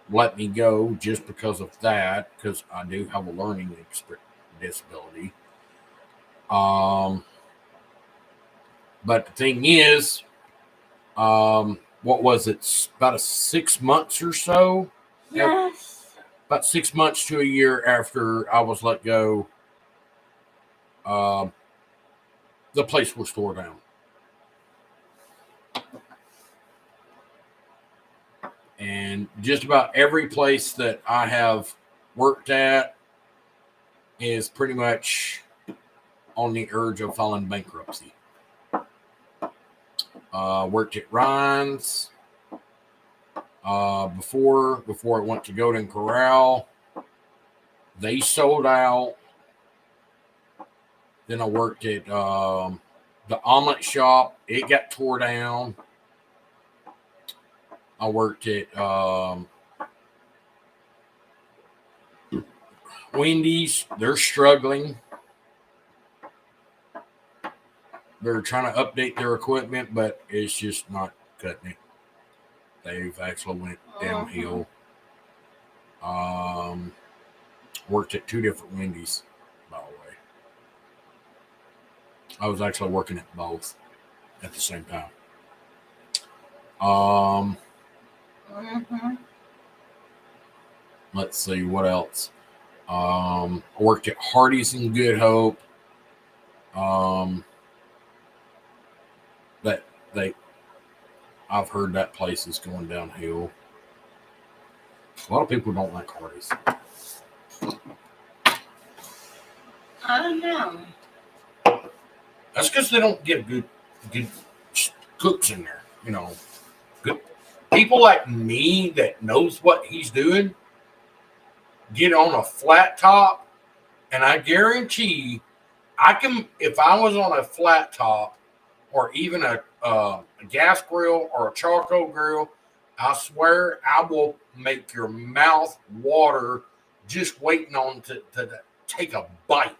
Speaker 1: let me go just because of that, because I do have a learning disability. Um, but the thing is, what was it? About 6 months or so?
Speaker 2: Yes.
Speaker 1: About 6 months to a year after I was let go, um, the place was tore down. And just about every place that I have worked at is pretty much on the urge of filing bankruptcy. Worked at Ryan's before it went to Golden Corral. They sold out. Then I worked at the omelet shop. It got tore down. I worked at Wendy's. They're struggling. They're trying to update their equipment, but it's just not cutting it. They've actually went downhill. Worked at 2 different Wendy's, by the way. I was actually working at both at the same time.
Speaker 2: Mm-hmm.
Speaker 1: Let's see what else. I worked at Hardee's in Good Hope. I've heard that place is going downhill. A lot of people don't like Hardee's.
Speaker 2: I don't know.
Speaker 1: That's because they don't get good cooks in there. Good people like me that knows what he's doing get on a flat top, and I guarantee I can. If I was on a flat top, or even a gas grill or a charcoal grill, I swear I will make your mouth water just waiting on to take a bite.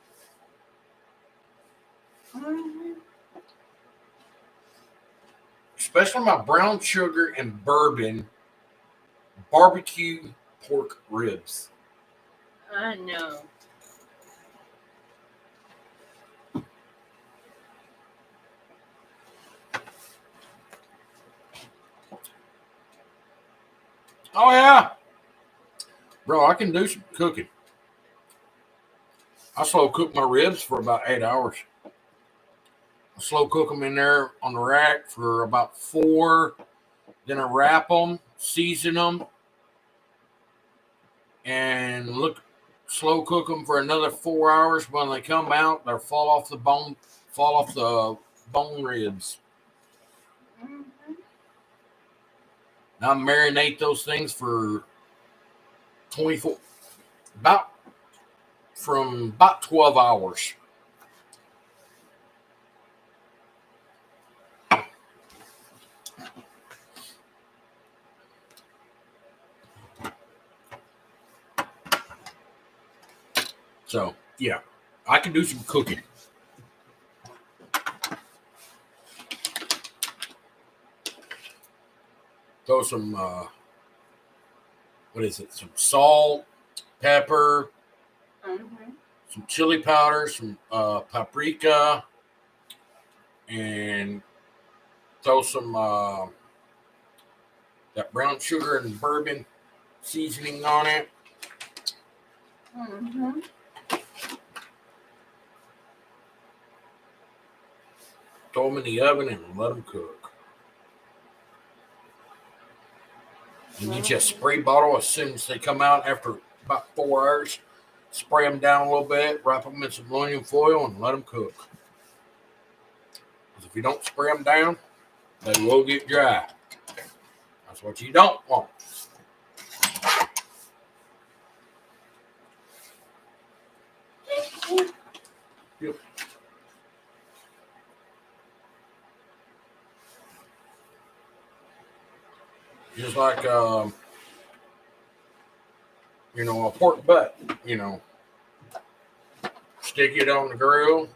Speaker 2: Mm-hmm.
Speaker 1: Especially my brown sugar and bourbon barbecue pork ribs.
Speaker 2: I know.
Speaker 1: Oh yeah, bro, I can do some cooking. I slow cook my ribs for about 8 hours. I slow cook them in there on the rack for about 4. Then I wrap them, season them, and look, slow cook them for another 4 hours. When they come out, they'll fall off the bone ribs.
Speaker 2: Mm-hmm.
Speaker 1: Now I marinate those things for 24, about from about 12 hours. So yeah, I can do some cooking. Throw some what is it? Some salt, pepper,
Speaker 2: Mm-hmm.
Speaker 1: some chili powder, some paprika, and throw some that brown sugar and bourbon seasoning on it.
Speaker 2: Mm-hmm.
Speaker 1: Throw them in the oven and let them cook. And get you a spray bottle as soon as they come out after about 4 hours. Spray them down a little bit, wrap them in some aluminum foil, and let them cook. Because if you don't spray them down, they will get dry. That's what you don't want. Yep. Just like a pork butt. Stick it on the grill.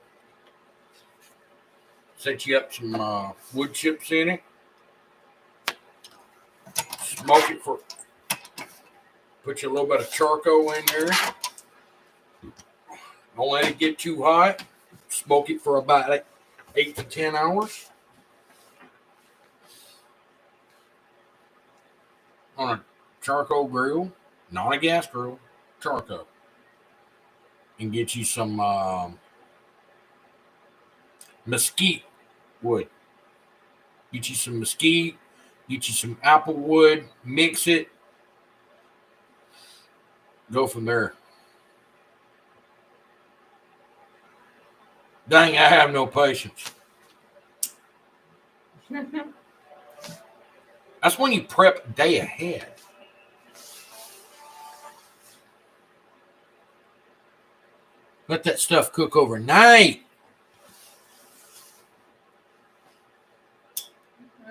Speaker 1: Set you up some wood chips in it. Smoke it for. Put you a little bit of charcoal in there. Don't let it get too hot. Smoke it for about 8 to 10 hours on a charcoal grill, not a gas grill, charcoal. And get you some mesquite wood. Get you some mesquite, get you some apple wood, mix it, go from there. Dang, I have no patience. That's when you prep a day ahead. Let that stuff cook overnight.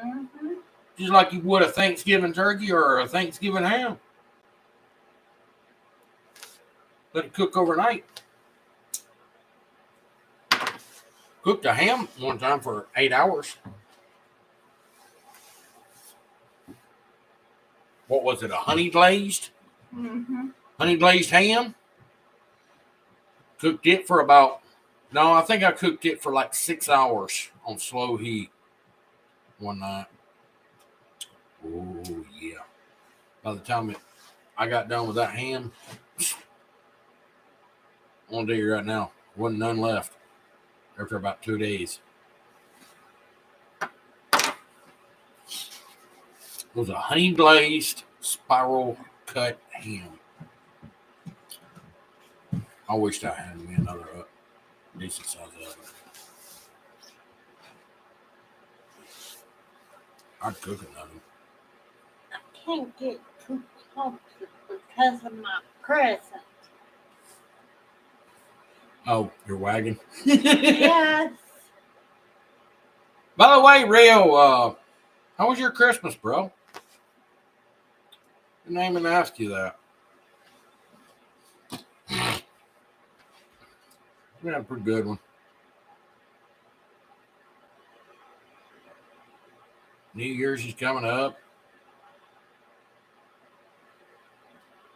Speaker 2: Mm-hmm.
Speaker 1: Just like you would a Thanksgiving turkey or a Thanksgiving ham. Let it cook overnight. Cooked a ham one time for 8 hours. What was it? A honey glazed?
Speaker 2: Mm-hmm.
Speaker 1: Honey glazed ham? Cooked it for about, no, I think I cooked it for like 6 hours on slow heat one night. Oh, yeah. By the time I got done with that ham, I want to tell you right now, wasn't none left after about 2 days. It was a honey glazed spiral cut ham. I wished I had me another decent size oven. I'd cook another.
Speaker 2: can't get too close because of my present.
Speaker 1: Oh, you're wagging.
Speaker 2: Yes.
Speaker 1: By the way, Rio, how was your Christmas, bro? I didn't even ask you that. We had a pretty good one. New Year's is coming up.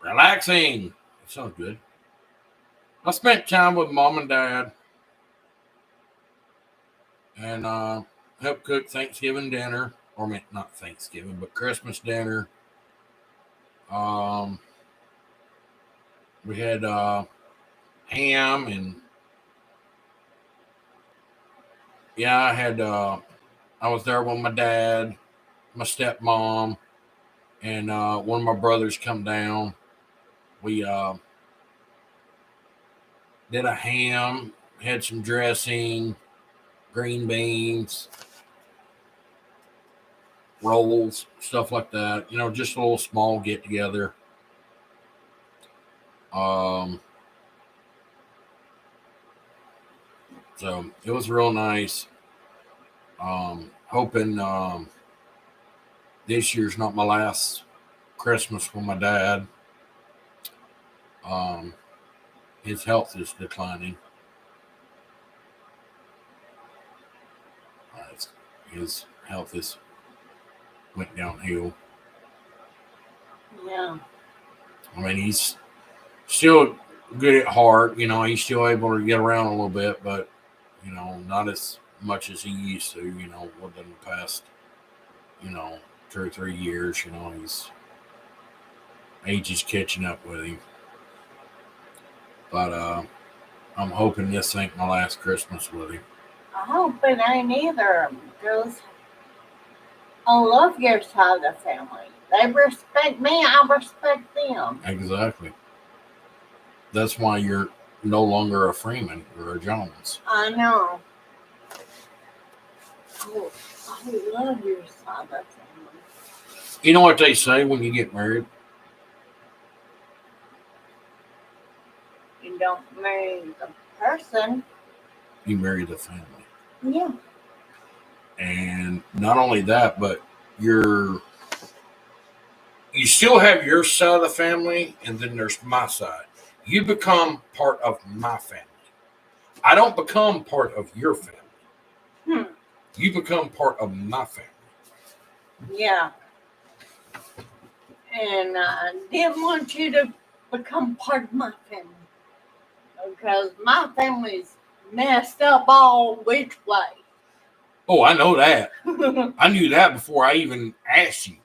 Speaker 1: Relaxing. That sounds good. I spent time with mom and dad and helped cook Thanksgiving dinner. Or not Thanksgiving, but Christmas dinner. We had ham and I was there with my dad, my stepmom, and one of my brothers come down. We did a ham, had some dressing, green beans, rolls, stuff like that. Just a little small get together. So it was real nice. Hoping this year's not my last Christmas with my dad. His health is declining. His health went downhill.
Speaker 2: Yeah.
Speaker 1: I mean, he's still good at heart. He's still able to get around a little bit, but not as much as he used to. Within the past, 2 or 3 years. His age is catching up with him. But I'm hoping this ain't my last Christmas with him.
Speaker 2: I hope it ain't either, because I love your side of the family. They respect me, I respect them.
Speaker 1: Exactly. That's why you're no longer a Freeman. You're a Jones.
Speaker 2: I know. Oh, I love your side of the family.
Speaker 1: You know what they say when you get married?
Speaker 2: You don't marry the person.
Speaker 1: You marry the family.
Speaker 2: Yeah.
Speaker 1: And not only that, but you still have your side of the family, and then there's my side. You become part of my family. I don't become part of your family. You become part of my family.
Speaker 2: Yeah. And I didn't want you to become part of my family, because my family's messed up all which way.
Speaker 1: Oh, I know that. I knew that before I even asked you.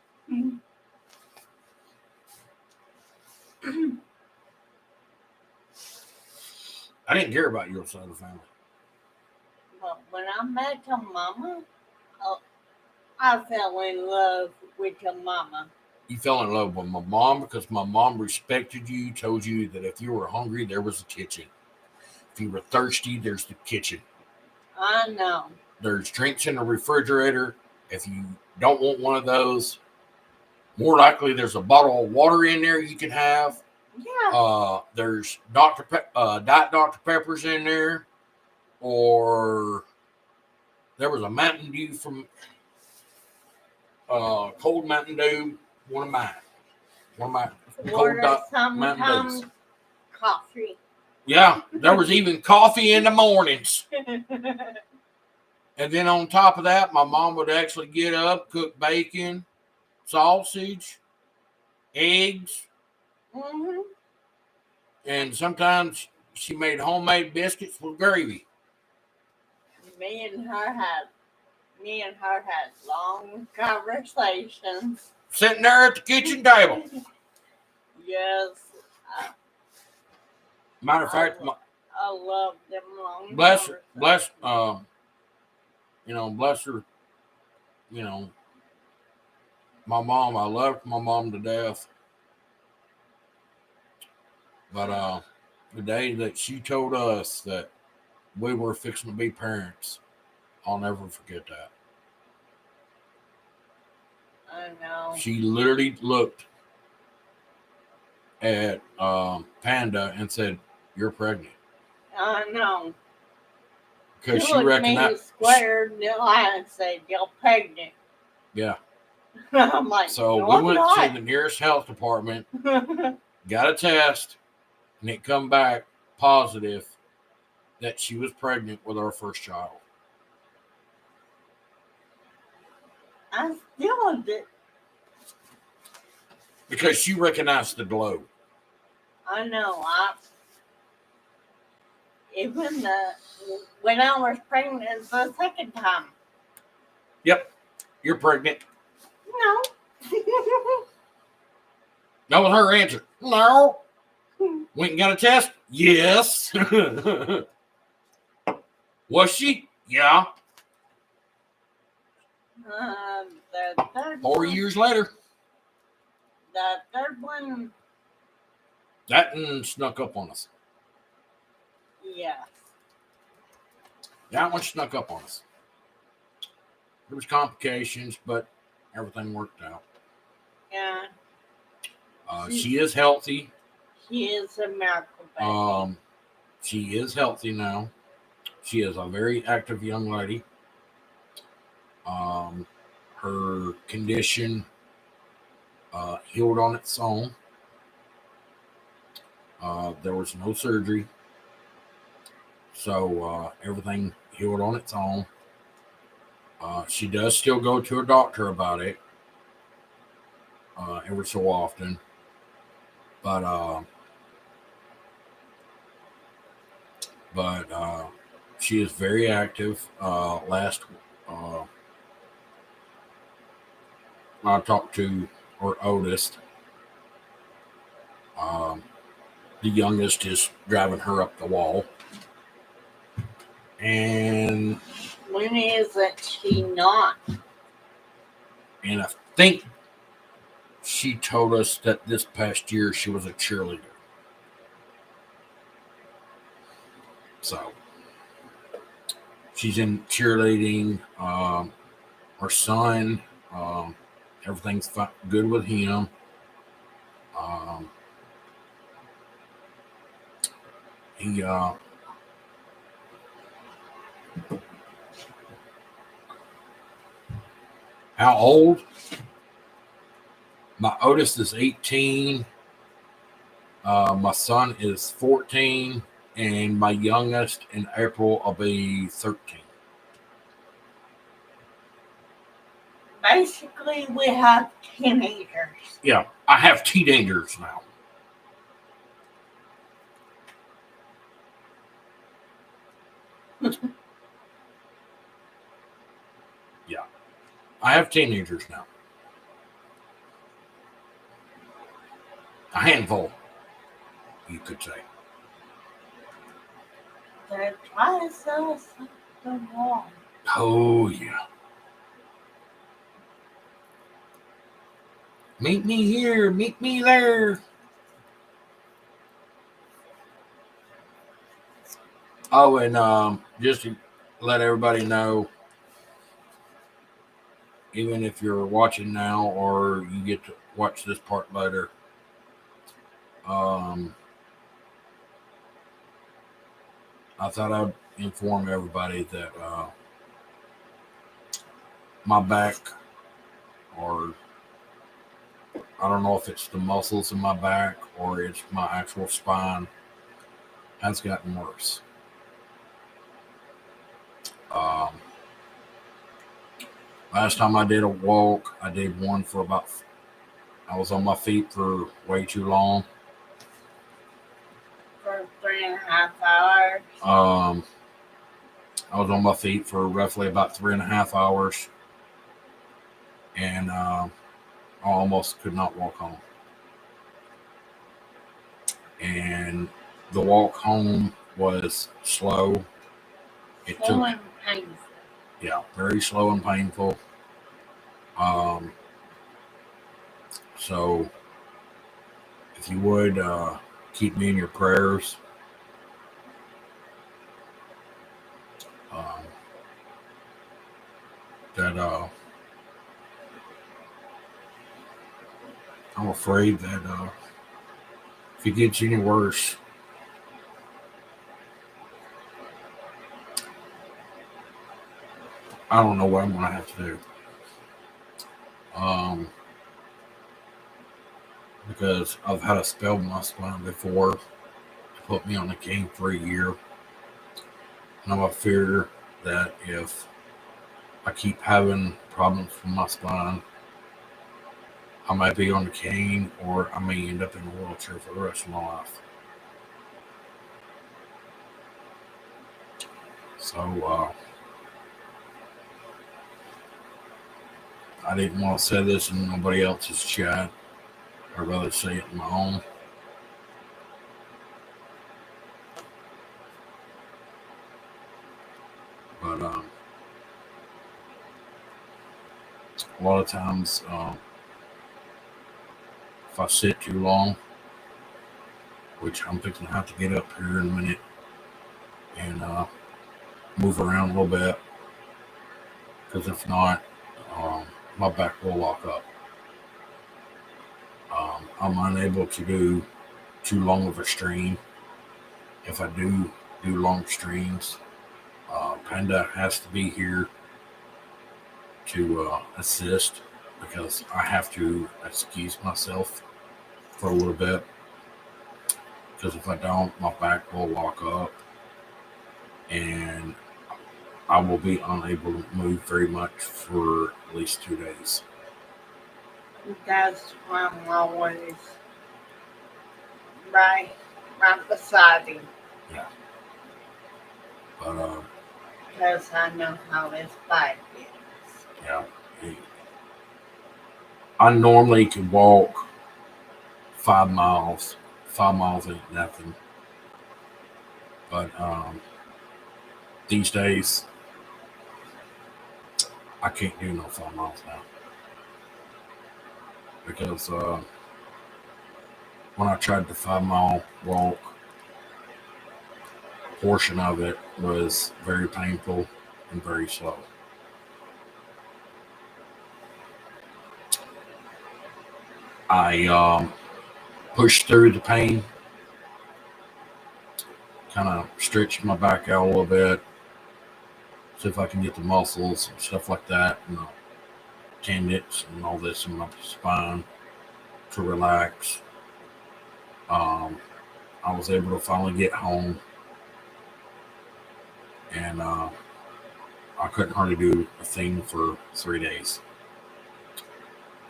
Speaker 1: I didn't care about your side of the family.
Speaker 2: But when I met your mama, I fell in love with your mama.
Speaker 1: You fell in love with my mom because my mom respected you, told you that if you were hungry, there was a kitchen. If you were thirsty, there's the kitchen.
Speaker 2: I know.
Speaker 1: There's drinks in the refrigerator. If you don't want one of those, more likely there's a bottle of water in there you can have.
Speaker 2: Yeah.
Speaker 1: There's Diet Dr. Peppers in there, or there was a Mountain Dew from Cold Mountain Dew, one of my cold Mountain Dews.
Speaker 2: Coffee.
Speaker 1: Yeah, there was even coffee in the mornings. And then on top of that, my mom would actually get up, cook bacon, sausage, eggs, and sometimes she made homemade biscuits with gravy.
Speaker 2: Me and her had long conversations.
Speaker 1: Sitting there at the kitchen table.
Speaker 2: Yes.
Speaker 1: Matter of fact,
Speaker 2: I love them long
Speaker 1: bless her,
Speaker 2: conversations.
Speaker 1: bless her, my mom. I loved my mom to death. But the day that she told us that we were fixing to be parents, I'll never forget that.
Speaker 2: I know.
Speaker 1: She literally looked at Panda and said, "You're pregnant,"
Speaker 2: I know.
Speaker 1: because
Speaker 2: She
Speaker 1: she
Speaker 2: looked me
Speaker 1: recognized.
Speaker 2: square in the eye and said, "You're pregnant."
Speaker 1: Yeah.
Speaker 2: I'm like,
Speaker 1: So
Speaker 2: no,
Speaker 1: we
Speaker 2: I'm
Speaker 1: went
Speaker 2: not.
Speaker 1: to the nearest health department, got a test, and it come back positive that she was pregnant with our first child.
Speaker 2: I still did.
Speaker 1: Because she recognized the glow.
Speaker 2: I know. Even when I was pregnant the second time.
Speaker 1: Yep, you're pregnant.
Speaker 2: No.
Speaker 1: That was her answer. No. Went and got a test? Yes. Was she? Yeah.
Speaker 2: The third
Speaker 1: 4
Speaker 2: one,
Speaker 1: years later,
Speaker 2: the third one,
Speaker 1: that one snuck up on us.
Speaker 2: yeah.
Speaker 1: That one snuck up on us. There was complications, but everything worked out.
Speaker 2: Yeah.
Speaker 1: She is healthy.
Speaker 2: She is a miracle baby.
Speaker 1: She is healthy now. She is a very active young lady. Her condition healed on its own. There was no surgery. So everything healed on its own. She does still go to her doctor about it every so often. But she is very active. Last I talked to her oldest. The youngest is driving her up the wall. And
Speaker 2: When isn't she not?
Speaker 1: I think she told us that this past year she was a cheerleader. So she's in cheerleading. Her son, everything's good with him. He how old? My oldest is 18. My son is 14, and my youngest in April will be 13.
Speaker 2: Basically, we have teenagers.
Speaker 1: Yeah, I have teenagers now. Yeah, I have teenagers now. A handful, you could say.
Speaker 2: They're trying to sell us something wrong.
Speaker 1: Oh, yeah. Meet me here, meet me there. Oh, and just to let everybody know, even if you're watching now or you get to watch this part later, I thought I'd inform everybody that my back, or I don't know if it's the muscles in my back or it's my actual spine, has gotten worse. Um, Last time I did a walk, I did one for I was on my feet for way too long.
Speaker 2: For 3.5 hours.
Speaker 1: I was on my feet for roughly about 3.5 hours, and I almost could not walk home. And the walk home was slow. It
Speaker 2: Slow
Speaker 1: took,
Speaker 2: and painful.
Speaker 1: yeah, very slow and painful. So if you would keep me in your prayers. Um, that I'm afraid that if it gets any worse, I don't know what I'm gonna have to do. Um, because I've had a spell in my spine before. It put me on the cane for a year, and I'm a fear that if I keep having problems with my spine, I might be on the cane, or I may end up in a wheelchair for the rest of my life. So I didn't want to say this in nobody else's chat. I'd rather say it in my own. But a lot of times, if I sit too long, which I'm fixing to have to get up here in a minute and move around a little bit, because if not, um, my back will lock up. I'm unable to do too long of a stream. If I do long streams, Panda has to be here to assist because I have to excuse myself for a little bit, because if I don't, my back will lock up and I will be unable to move very much for at least 2 days.
Speaker 2: That's why I'm always right, right beside him.
Speaker 1: Yeah. But
Speaker 2: Because I know how his back is.
Speaker 1: yeah, I normally can walk 5 miles. 5 miles ain't nothing. But these days, I can't do no 5 miles now. Because when I tried the 5 mile walk, portion of it was very painful and very slow. I pushed through the pain, kind of stretched my back out a little bit, see if I can get the muscles and stuff like that, and the tendons and all this in my spine to relax. I was able to finally get home, and I couldn't hardly do a thing for 3 days.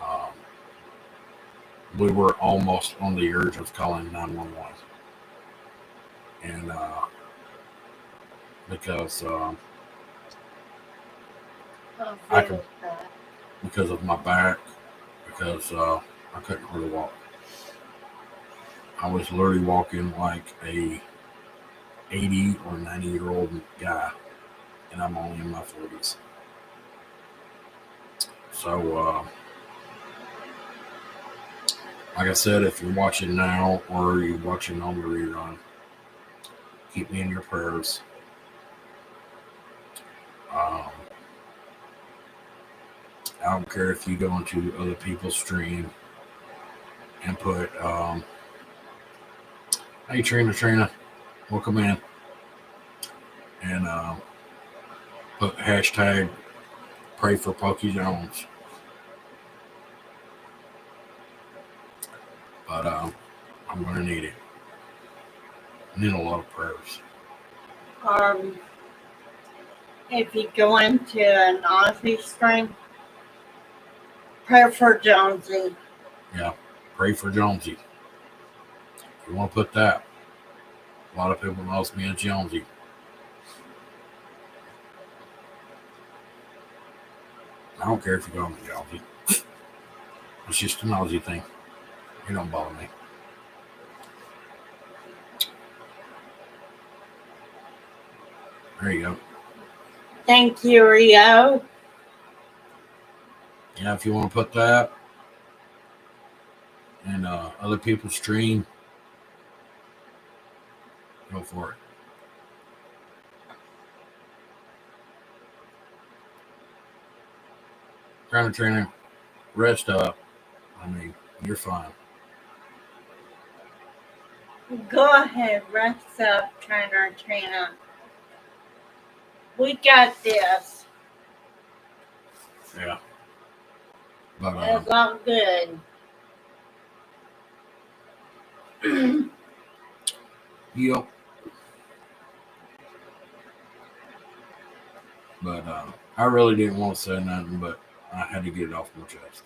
Speaker 1: Um, we were almost on the urge of calling 911, and because I could, because of my back, because I couldn't hardly walk. I was literally walking like a 80 or 90-year-old guy, and I'm only in my 40s. So, like I said, if you're watching now or you're watching on the rerun, keep me in your prayers. I don't care if you go into other people's stream and put, hey, Trina, welcome in, and put hashtag pray for Pokey Jones. But I'm going to need it. I need a lot of prayers.
Speaker 2: If you go into an Aussie stream, pray for Jonesy.
Speaker 1: Yeah, pray for Jonesy. If you want to put that, a lot of people knows me as Jonesy. I don't care if you call me Jonesy. It's just an Aussie thing. It don't bother me. There you go.
Speaker 2: Thank you, Rio.
Speaker 1: Yeah, if you want to put that in other people's stream, go for it. Trying to train him. Rest up. I mean, You're fine.
Speaker 2: Go ahead, rest up, Trina. We got this.
Speaker 1: Yeah. But
Speaker 2: It's all good.
Speaker 1: yep. But I really didn't want to say nothing, but I had to get it off my chest.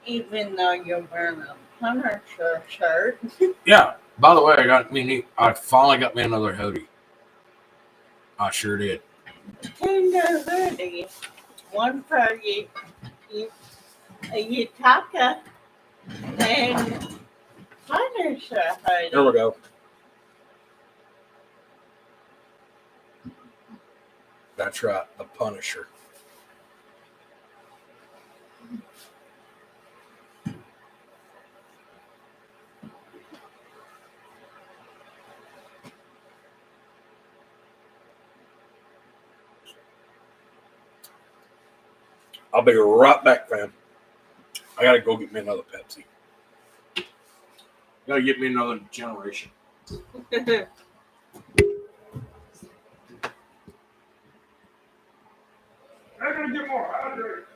Speaker 2: Even though you're wearing a Punisher shirt.
Speaker 1: Yeah. By the way, I finally got me another hoodie. I sure did.
Speaker 2: Two new hoodies. One for Utaka and Punisher hoodie.
Speaker 1: There we go. That's right, the Punisher. I'll be right back, fam. I gotta go get me another Pepsi. Gotta get me another generation. I gotta get more hydrated.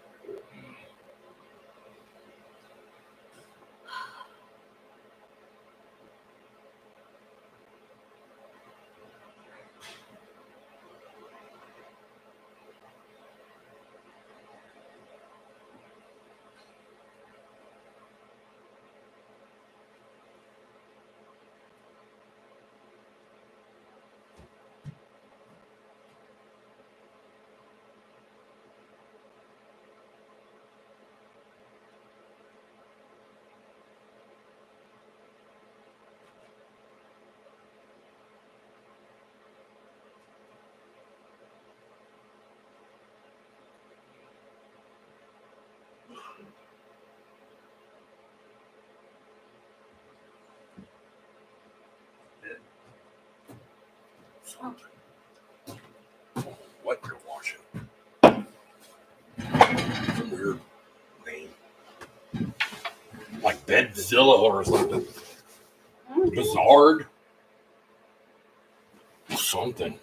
Speaker 1: What you're watching? Weird name, like Bedzilla or something. Bizarre. Something.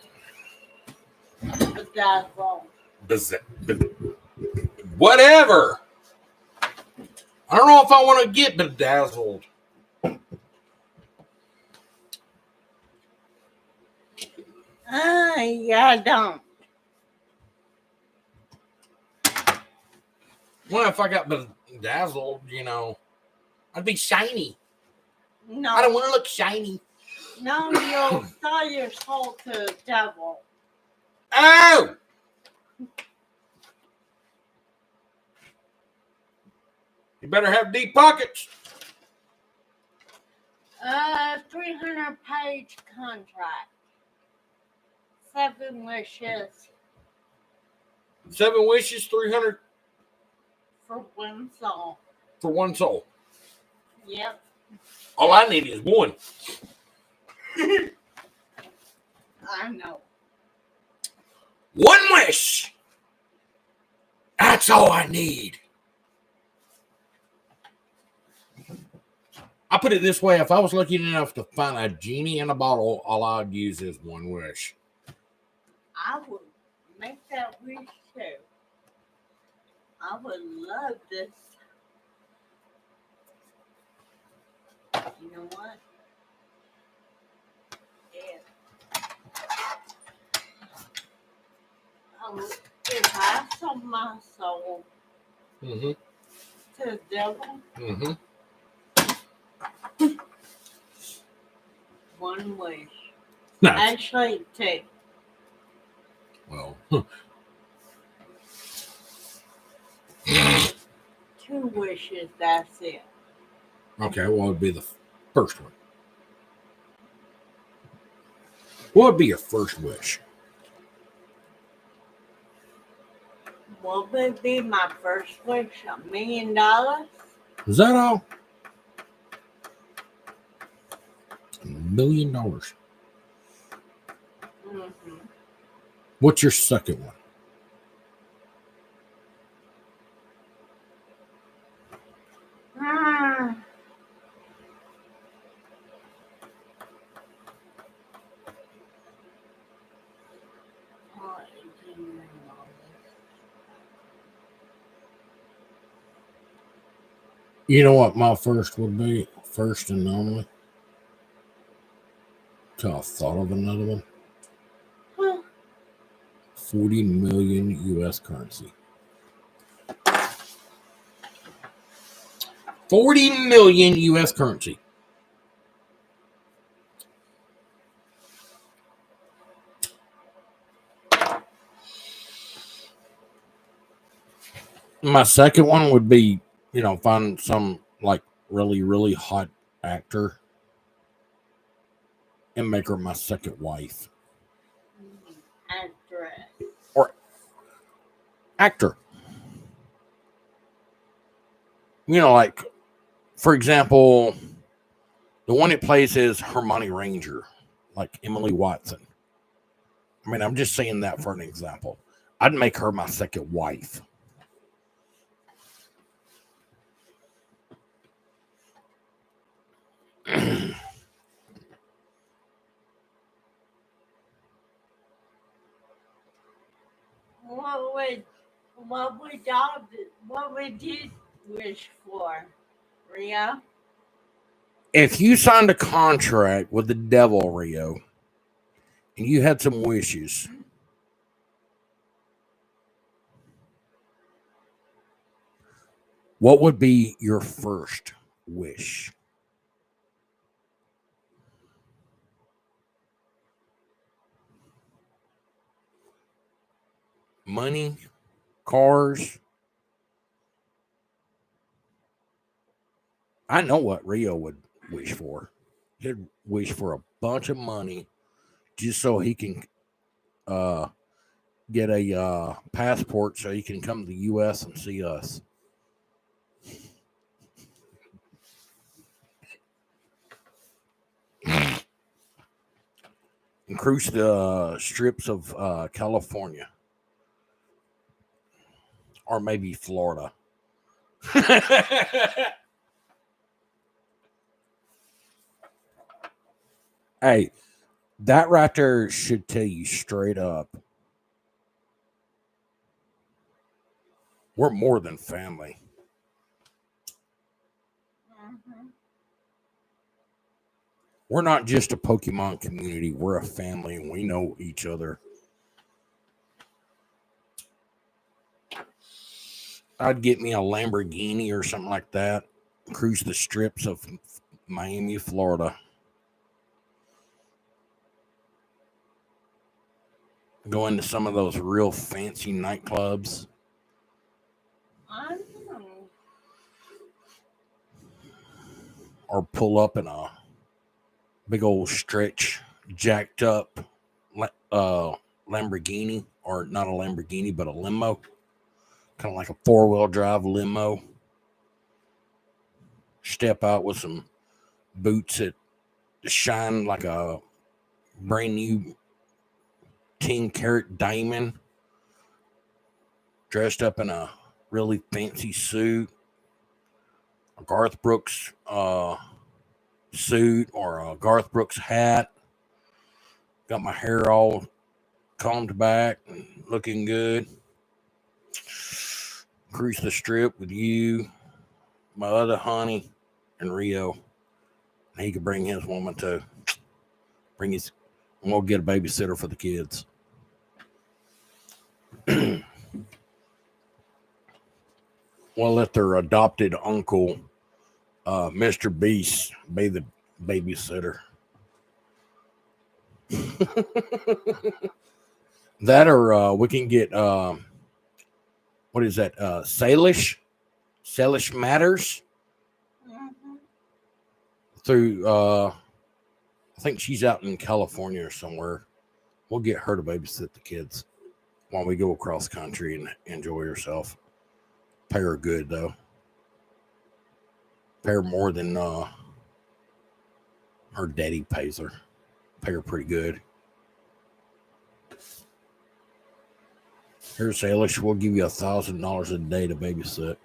Speaker 1: Whatever. I don't know if I want to get bedazzled.
Speaker 2: Yeah, I don't.
Speaker 1: Well, if I got bedazzled, I'd be shiny.
Speaker 2: No.
Speaker 1: I don't want to look shiny.
Speaker 2: No, you'll sell your soul to the devil.
Speaker 1: Oh! You better have deep pockets.
Speaker 2: 300-page contract. 7 wishes.
Speaker 1: 7 wishes, 300
Speaker 2: for one soul.
Speaker 1: For one soul.
Speaker 2: Yep.
Speaker 1: All I need is one.
Speaker 2: I know.
Speaker 1: One wish. That's all I need. I put it this way. If I was lucky enough to find a genie in a bottle, all I'd use is one wish.
Speaker 2: I would make that wish too. I would love this. You know what? If I sold my soul to the devil, one wish. Nice. Actually, 2.
Speaker 1: Well,
Speaker 2: 2 wishes, that's it.
Speaker 1: Okay, what would be the first one? What would be your first wish?
Speaker 2: What would be my first wish? $1 million?
Speaker 1: Is that all? $1 million. What's your second one? You know what my first would be? First and only. Till I thought of another one.
Speaker 2: Huh.
Speaker 1: 40 million US currency. 40 million US currency. My second one would be, find some like really, really hot actor and make her my second wife.
Speaker 2: Actress.
Speaker 1: Or actor. Like, for example, the one that plays is Hermione Ranger, like Emily Watson. I mean, I'm just saying that for an example. I'd make her my second wife.
Speaker 2: What would you wish for, Rio?
Speaker 1: If you signed a contract with the devil, Rio, and you had some wishes, what would be your first wish? Money, cars. I know what Rio would wish for. He'd wish for a bunch of money just so he can uh, get a passport so he can come to the U.S. and see us. And cruise the strips of California. Or maybe Florida. Hey, that right there should tell you straight up. We're more than family.
Speaker 2: Mm-hmm.
Speaker 1: We're not just a Pokemon community. We're a family and we know each other. I'd get me a Lamborghini or something like that. Cruise the strips of Miami, Florida. Go into some of those real fancy nightclubs.
Speaker 2: I know.
Speaker 1: Or pull up in a big old stretch, jacked up Lamborghini. Or not a Lamborghini, but a limo. Kind of like a 4-wheel drive limo. Step out with some boots that shine like a brand new 10-carat diamond, dressed up in a really fancy suit, a Garth Brooks suit or a Garth Brooks hat. Got my hair all combed back and looking good. Cruise the strip with you, my other honey, and Rio. And he could bring his woman too. And we'll get a babysitter for the kids. We'll let their adopted uncle, Mr. Beast, be the babysitter. That or we can get, what is that? Salish Matters
Speaker 2: Mm-hmm.
Speaker 1: through, I think she's out in California or somewhere. We'll get her to babysit the kids while we go across country and enjoy herself. Pay her good though. Pay her more than her daddy pays her. Pay her pretty good. Here's Salish. We'll give you $1,000 a day to babysit.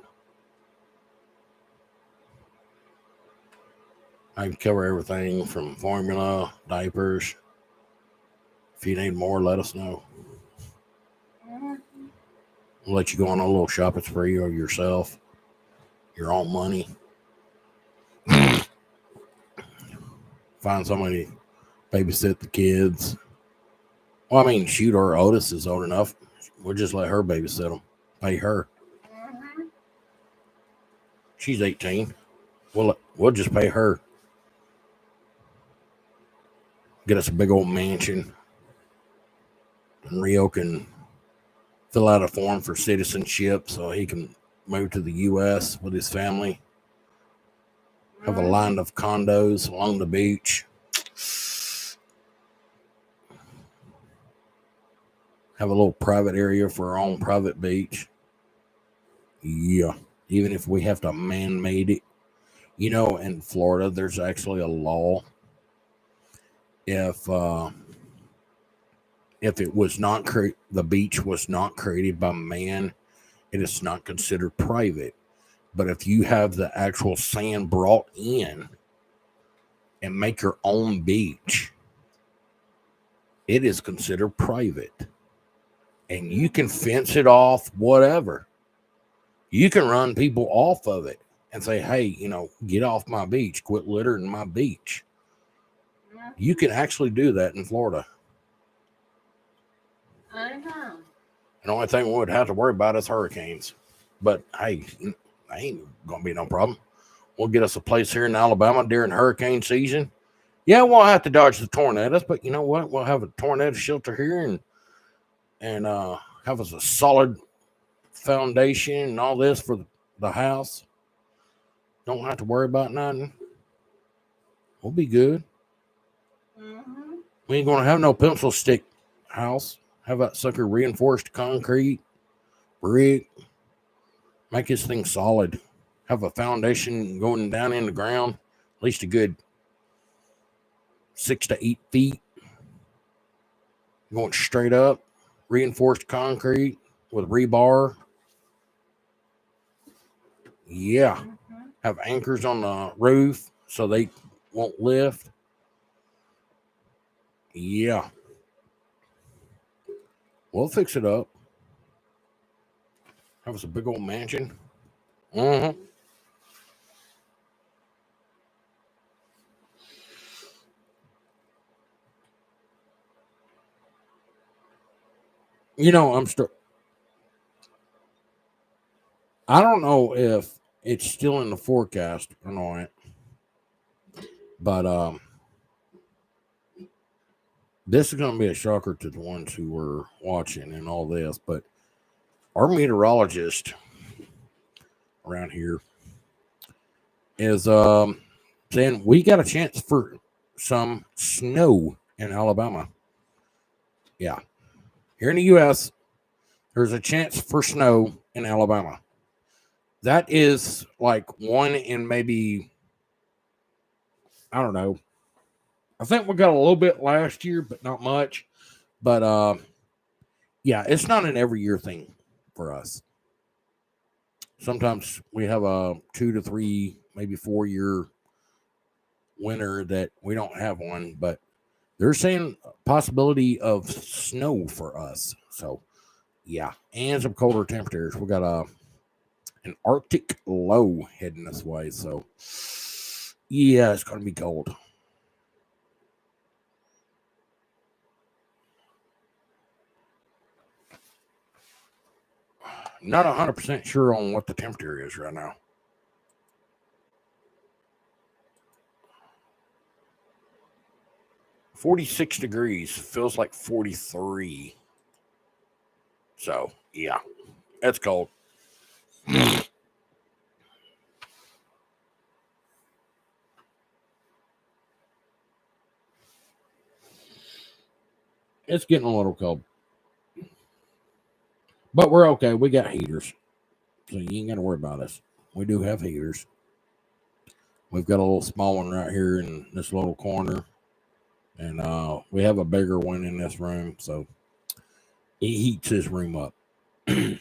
Speaker 1: I can cover everything from formula, diapers. If you need more, let us know.
Speaker 2: Mm-hmm.
Speaker 1: We'll let you go on a little shopping spree or yourself, your own money.
Speaker 3: find somebody to babysit the kids. Well, I mean, shoot, our Otis is old enough. We'll just let her babysit them. Pay her.
Speaker 2: Mm-hmm.
Speaker 3: She's 18. We'll just pay her. Get us a big old mansion. And Rio can fill out a form for citizenship so he can move to the U.S. with his family. Have a line of condos along the beach. Have a little private area for our own private beach. Yeah. Even if we have to man-made it. You know, in Florida, there's actually a law. If it was not the beach was not created by man, it is not considered private. But if you have the actual sand brought in and make your own beach, it is considered private. And you can fence it off, whatever. You can run people off of it and say, hey, you know, get off my beach, quit littering my beach. You can actually do that in Florida.
Speaker 2: I know.
Speaker 3: The only thing we would have to worry about is hurricanes. But hey, ain't gonna be no problem. We'll get us a place here in Alabama during hurricane season. Yeah, we'll have to dodge the tornadoes, but you know what? We'll have a tornado shelter here and have us a solid foundation and all this for the house. Don't have to worry about nothing. We'll be good.
Speaker 2: Mm-hmm.
Speaker 3: We ain't gonna have no pencil stick house. Have that sucker reinforced concrete, brick. Make this thing solid. Have a foundation going down in the ground, at least a good 6 to 8 feet. Going straight up, reinforced concrete with rebar. Yeah.
Speaker 2: Mm-hmm.
Speaker 3: Have anchors on the roof so they won't lift. Yeah. We'll fix it up. Have us a big old mansion. Mm-hmm. You know, I don't know if it's still in the forecast or not, but this is going to be a shocker to the ones who were watching and all this. But our meteorologist around here is saying we got a chance for some snow in Alabama. Yeah, here in the U.S., there's a chance for snow in Alabama. That is like one in maybe, I don't know. I think we got a little bit last year, but not much. But yeah, it's not an every year thing for us. Sometimes we have a 2 to 3, maybe 4 year winter that we don't have one, but they're saying possibility of snow for us. So yeah, and some colder temperatures. We got an Arctic low heading this way, so yeah, it's gonna be cold. Not 100% sure on what the temperature is right now. $46 feels like 43. So yeah, it's cold. It's getting a little cold. But we're okay. We got heaters. So you ain't got to worry about us. We do have heaters. We've got a little small one right here in this little corner. And we have a bigger one in this room. So it heats his room up. And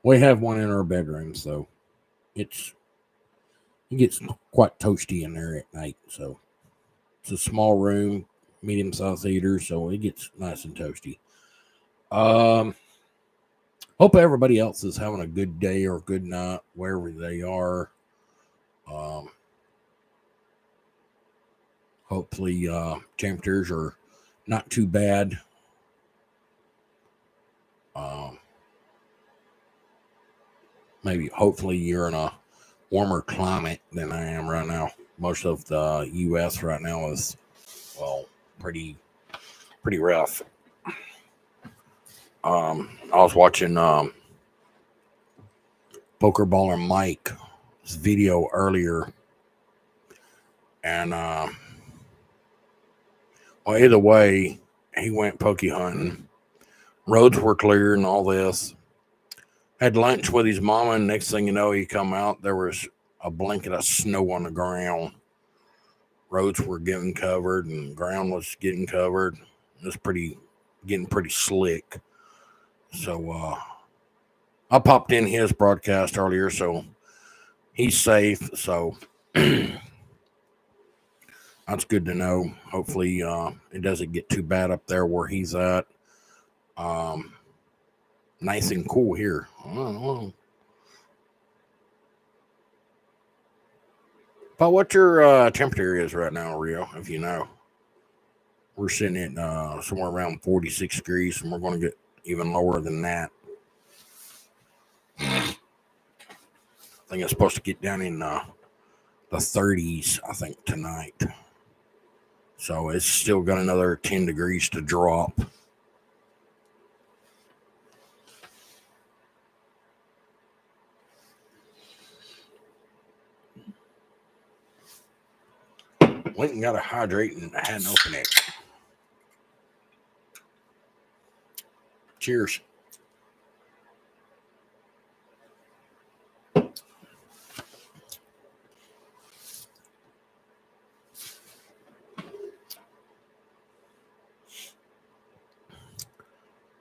Speaker 3: we have one in our bedroom. So it gets quite toasty in there at night. So it's a small room, medium sized heater. So it gets nice and toasty. Hope everybody else is having a good day or good night wherever they are. Hopefully, temperatures are not too bad. Maybe, hopefully, you're in a warmer climate than I am right now. Most of the U.S. right now is, well, pretty rough. I was watching Poker Baller Mike's video earlier, and well, either way, he went pokey hunting. Roads were clear and all this. Had lunch with his mama, and next thing you know, he come out. There was a blanket of snow on the ground. Roads were getting covered, and ground was getting covered. It was getting pretty slick. So I popped in his broadcast earlier, so he's safe. So that's good to know. Hopefully, it doesn't get too bad up there where he's at. Nice and cool here. But what your temperature is right now, Rio, if you know? We're sitting at somewhere around 46 degrees, and we're going to get even lower than that. I think it's supposed to get down in the 30s, I think, tonight. So it's still got another 10 degrees to drop. Went and got a hydrate and I hadn't opened it. Cheers.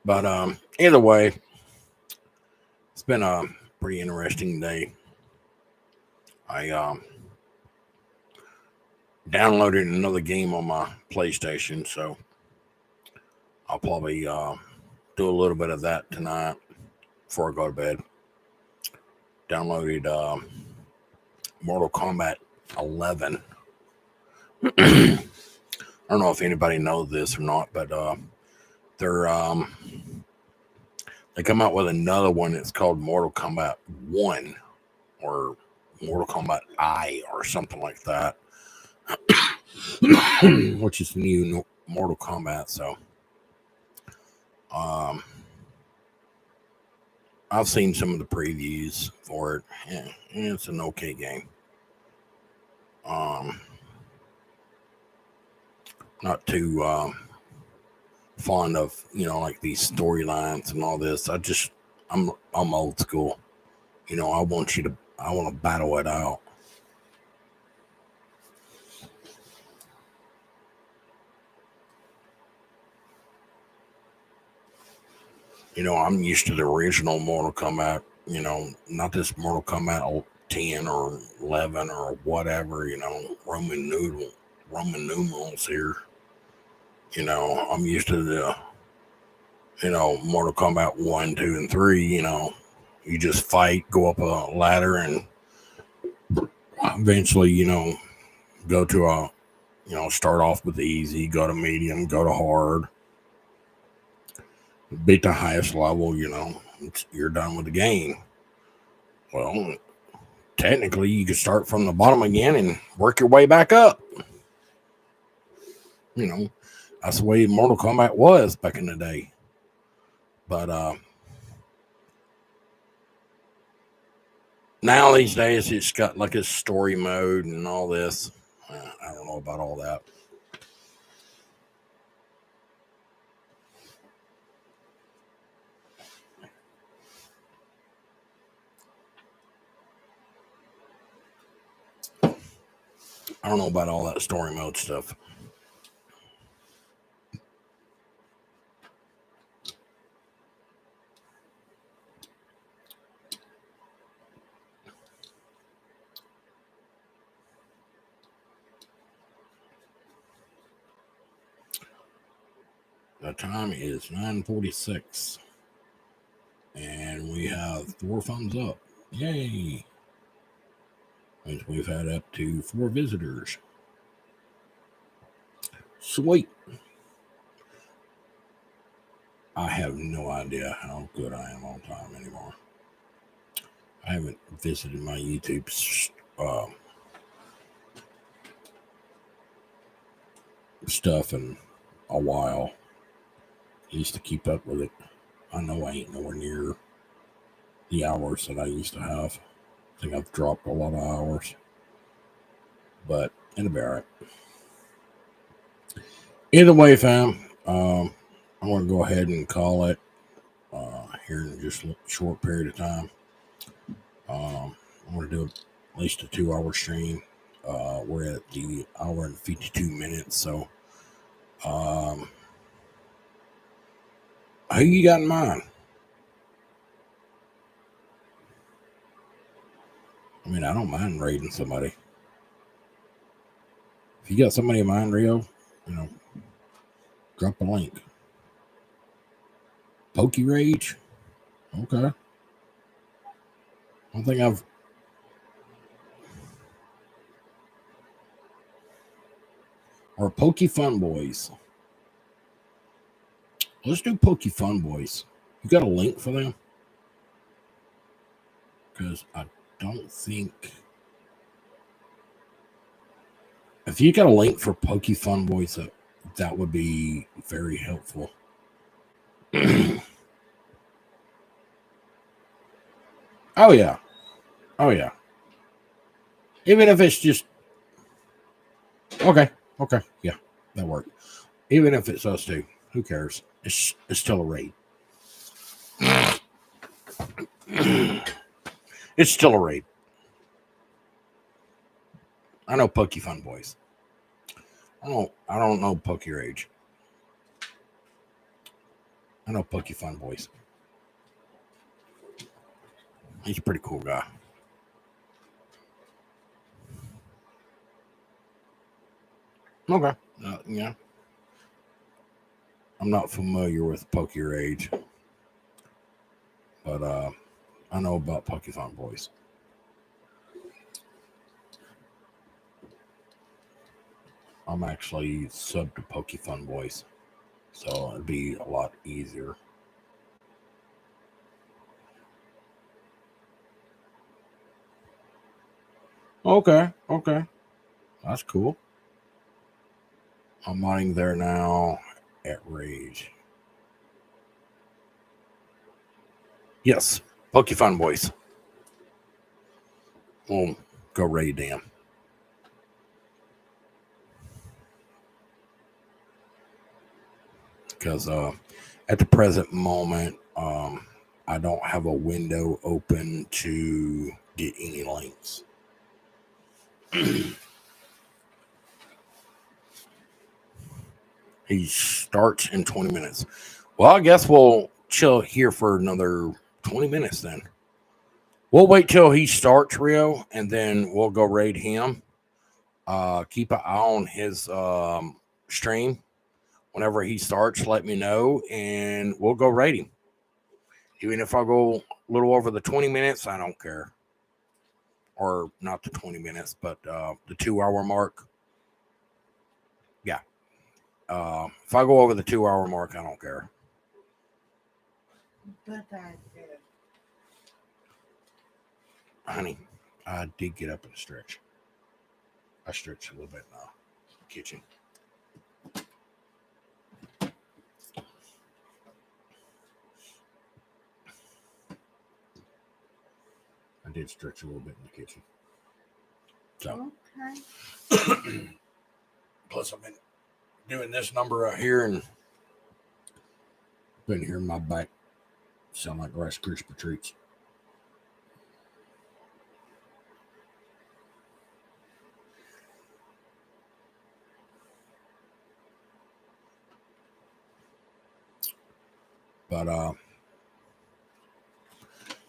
Speaker 3: But either way, it's been a pretty interesting day. I downloaded another game on my PlayStation, so I'll probably do a little bit of that tonight before I go to bed. Downloaded Mortal Kombat 11. I don't know if anybody knows this or not, but they come out with another one that's called Mortal Kombat 1 or Mortal Kombat I or something like that. Which is new Mortal Kombat. So I've seen some of the previews for it. Yeah, it's an okay game. Not too fond of, like these storylines and all this. I'm old school. I want to battle it out. I'm used to the original Mortal Kombat, not this Mortal Kombat 10 or 11 or whatever, Roman numerals here. I'm used to the, Mortal Kombat 1, 2, and 3, you just fight, go up a ladder, and eventually, go to a, start off with easy, go to medium, go to hard. Beat the highest level, you're done with the game. Well, technically, you could start from the bottom again and work your way back up. That's the way Mortal Kombat was back in the day. But now these days, it's got like a story mode and all this. I don't know about all that. I don't know about all that story mode stuff. The time is 9:46. And we have 4 thumbs up. Yay! Means we've had up to 4 visitors. Sweet. I have no idea how good I am on time anymore. I haven't visited my YouTube stuff in a while. I used to keep up with it. I know I ain't nowhere near the hours that I used to have. I think I've dropped a lot of hours. But it'll be all right. Either way, fam, I'm going to go ahead and call it here in just a short period of time. I'm going to do at least a 2-hour stream. We're at the hour and 52 minutes. So, who you got in mind? I mean, I don't mind raiding somebody. If you got somebody in mind, Rio, drop a link. Pokey Rage? Okay. One thing I've... Or Pokey Fun Boys. Let's do Pokey Fun Boys. You got a link for them? Because I don't think... If you got a link for Pokey Fun Boys, that would be very helpful. Oh, yeah. Oh, yeah. Even if it's just... Okay. Yeah, that worked. Even if it's us two, who cares? It's still a raid. It's still a raid. I know Pokey Fun Boys. I don't know Pokey Rage. I know Pokey Fun Boys. He's a pretty cool guy. Okay. Yeah. I'm not familiar with Pokey Rage, but I know about Pokey Fun Boys. I'm actually sub to Pokey Fun Boys, so it'd be a lot easier. Okay. That's cool. I'm modding there now at Rage. Yes, Pokey Fun Boys. We'll go raid them. Because at the present moment, I don't have a window open to get any links. He starts in 20 minutes. Well, I guess we'll chill here for another 20 minutes then. We'll wait till he starts, Rio, and then we'll go raid him. Keep an eye on his stream. Whenever he starts, let me know, and we'll go raid him. Even if I go a little over the 20 minutes, I don't care. Or not the 20 minutes, but the 2-hour mark. Yeah. If I go over the 2-hour mark, I don't care.
Speaker 2: But I do.
Speaker 3: Honey, I did get up and stretch. I stretched a little bit now. Kitchen. I did stretch a little bit in the kitchen. So.
Speaker 2: Okay.
Speaker 3: Plus, I've been doing this number out here and been hearing my back sound like Rice Krispie treats. But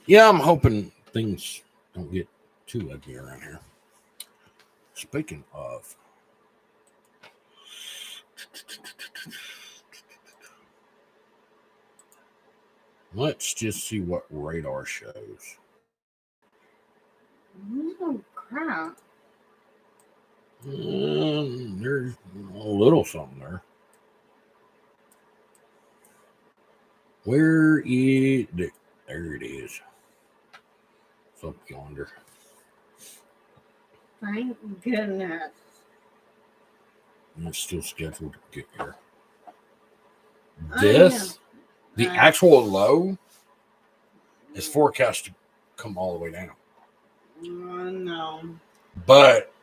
Speaker 3: yeah, I'm hoping things don't get too ugly around here. Speaking of, let's just see what radar shows.
Speaker 2: Oh, crap.
Speaker 3: there's a little something there. Where is it? There it is. It's up yonder.
Speaker 2: Thank goodness.
Speaker 3: And it's still scheduled to get here.
Speaker 2: I
Speaker 3: This,
Speaker 2: know.
Speaker 3: the actual low, is forecast to come all the way down.
Speaker 2: Oh, no.
Speaker 3: But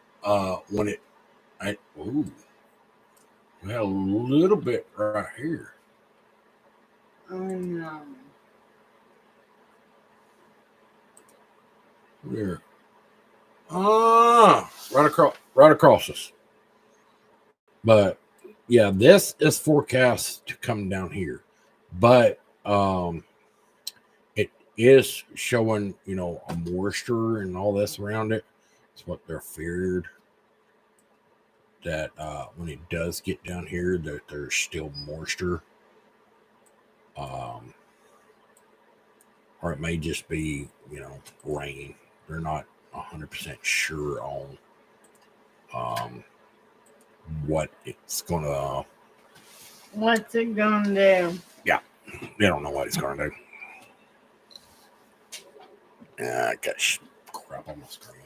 Speaker 3: when it, we had a little bit right here.
Speaker 2: Oh, no.
Speaker 3: There. Right across us. But yeah, this is forecast to come down here. But it is showing, a moisture and all this around it. It's what they're feared. That when it does get down here, that there's still moisture. Or it may just be, rain. They're not 100% sure on what it's gonna.
Speaker 2: What's it gonna do?
Speaker 3: Yeah, they don't know what it's gonna do. I got crap on my screen.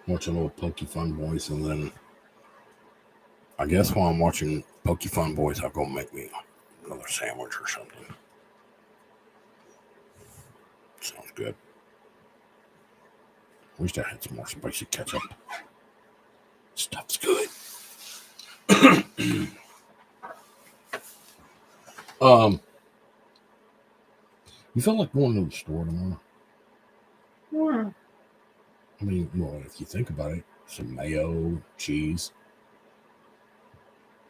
Speaker 3: Watching a little Pokey Fun Boys, and then I guess while I'm watching Pokey Fun Boys, I'll go make me another sandwich or something. Sounds good. Wish I had some more spicy ketchup. Stuff's good. You feel like going to the store tomorrow?
Speaker 2: Yeah.
Speaker 3: I mean, well, if you think about it, some mayo, cheese.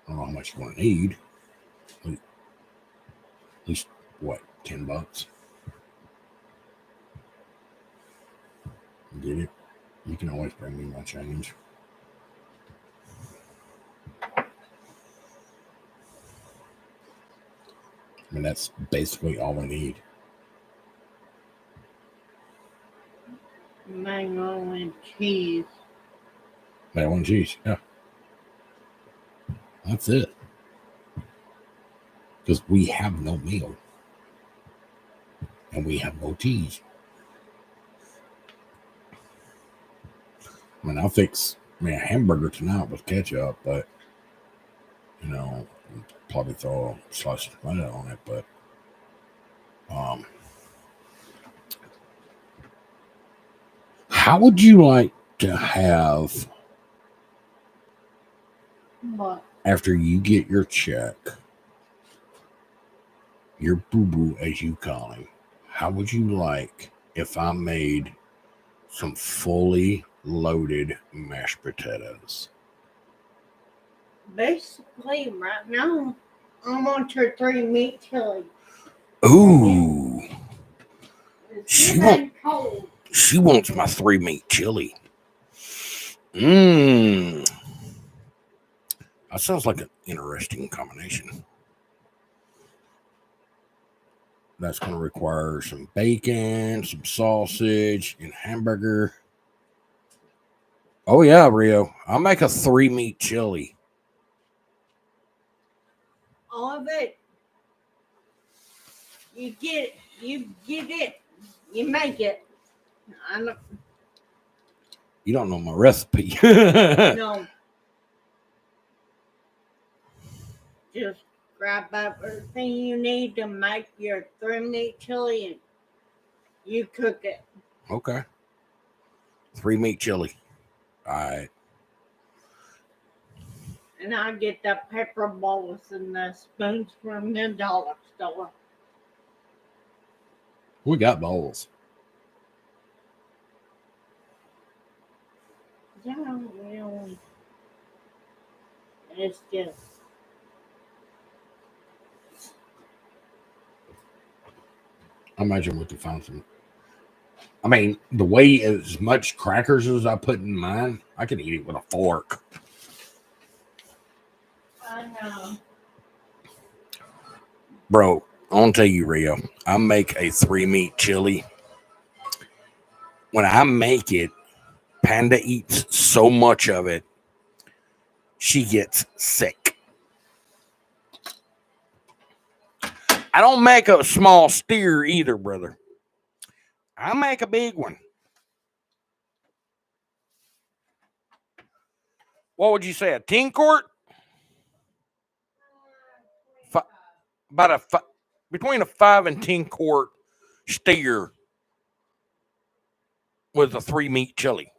Speaker 3: I don't know how much you want to need. At least, what, $10? Get it? You can always bring me my change. I mean, that's basically all we need.
Speaker 2: Mango and cheese.
Speaker 3: Mayo and cheese, yeah. That's it. Because we have no meal. And we have no cheese. I mean, I'll fix a hamburger tonight with ketchup, but, probably throw a slice of tomato on it, but, how would you like to have,
Speaker 2: What?
Speaker 3: after you get your check, your boo-boo, as you call him, how would you like if I made some fully loaded mashed potatoes?
Speaker 2: Basically, right now, I want your 3 meat chili.
Speaker 3: Ooh,
Speaker 2: It's
Speaker 3: she
Speaker 2: getting cold.
Speaker 3: she wants my 3 meat chili. That sounds like an interesting combination. That's going to require some bacon, some sausage, and hamburger. Oh yeah, Rio, I'll make a 3 meat chili.
Speaker 2: All of it. You get it. You make it. I don't
Speaker 3: You don't know my recipe.
Speaker 2: know. Just grab up everything you need to make your 3 meat chili and you cook it.
Speaker 3: Okay. 3 meat chili. All right.
Speaker 2: And I get the pepper bowls and the spoons from the dollar store.
Speaker 3: We got bowls.
Speaker 2: Yeah, well, it's just.
Speaker 3: I imagine we could find some I mean, the way as much crackers as I put in mine, I can eat it with a fork.
Speaker 2: I know.
Speaker 3: Bro, I want to tell you, Rio, I make a 3-meat chili. When I make it, Panda eats so much of it, she gets sick. I don't make a small steer either, brother. I make a big one. What would you say, a 10 quart? About between a 5 and 10 quart steer with a 3-meat chili.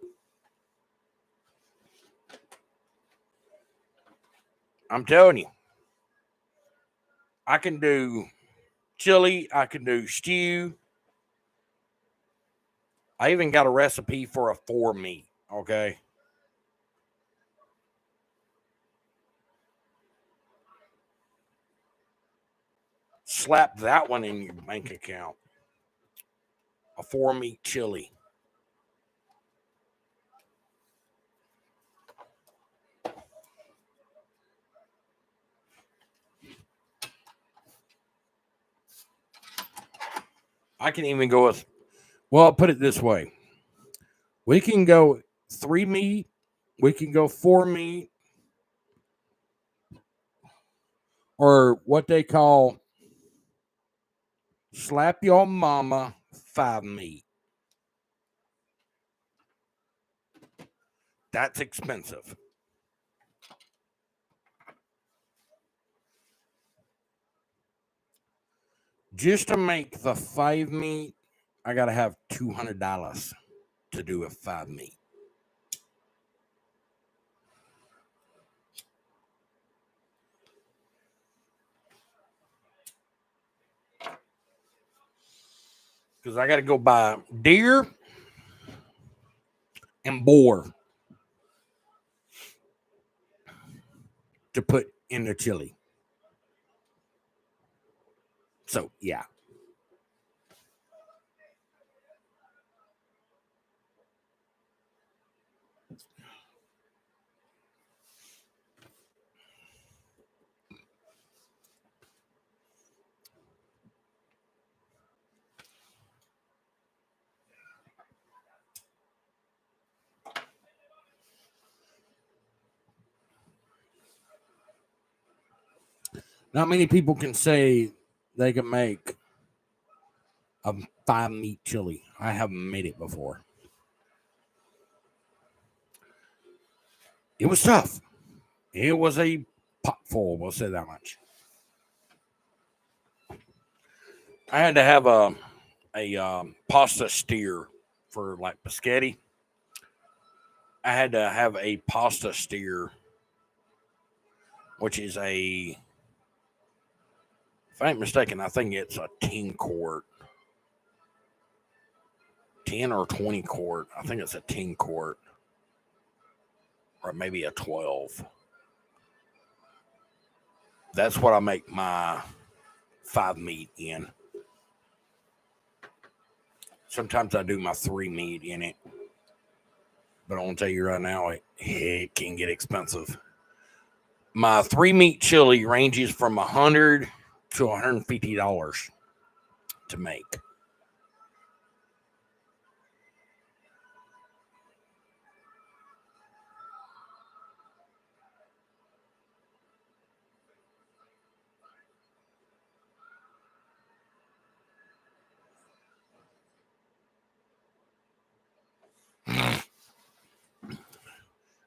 Speaker 3: I'm telling you, I can do chili, I can do stew. I even got a recipe for a 4-meat, okay? Slap that one in your bank account. A 4-meat chili. I can even go with, well, I'll put it this way. We can go 3-meat, we can go 4-meat, or what they call slap your mama 5-meat. That's expensive. Just to make the 5-meat, I gotta have $200 to do a 5-meat. Because I gotta go buy deer and boar to put in the chili. So yeah. Not many people can say they can make a 5-meat chili. I haven't made it before. It was tough. It was a pot full, we'll say that much. I had to have a pasta steer for like biscotti. I had to have a pasta steer, which is if I ain't mistaken, I think it's a 10 quart. 10 or 20 quart. I think it's a 10 quart. Or maybe a 12. That's what I make my 5-meat in. Sometimes I do my 3-meat in it. But I want to tell you right now, it can get expensive. My 3-meat chili ranges from $100 to $150 to make.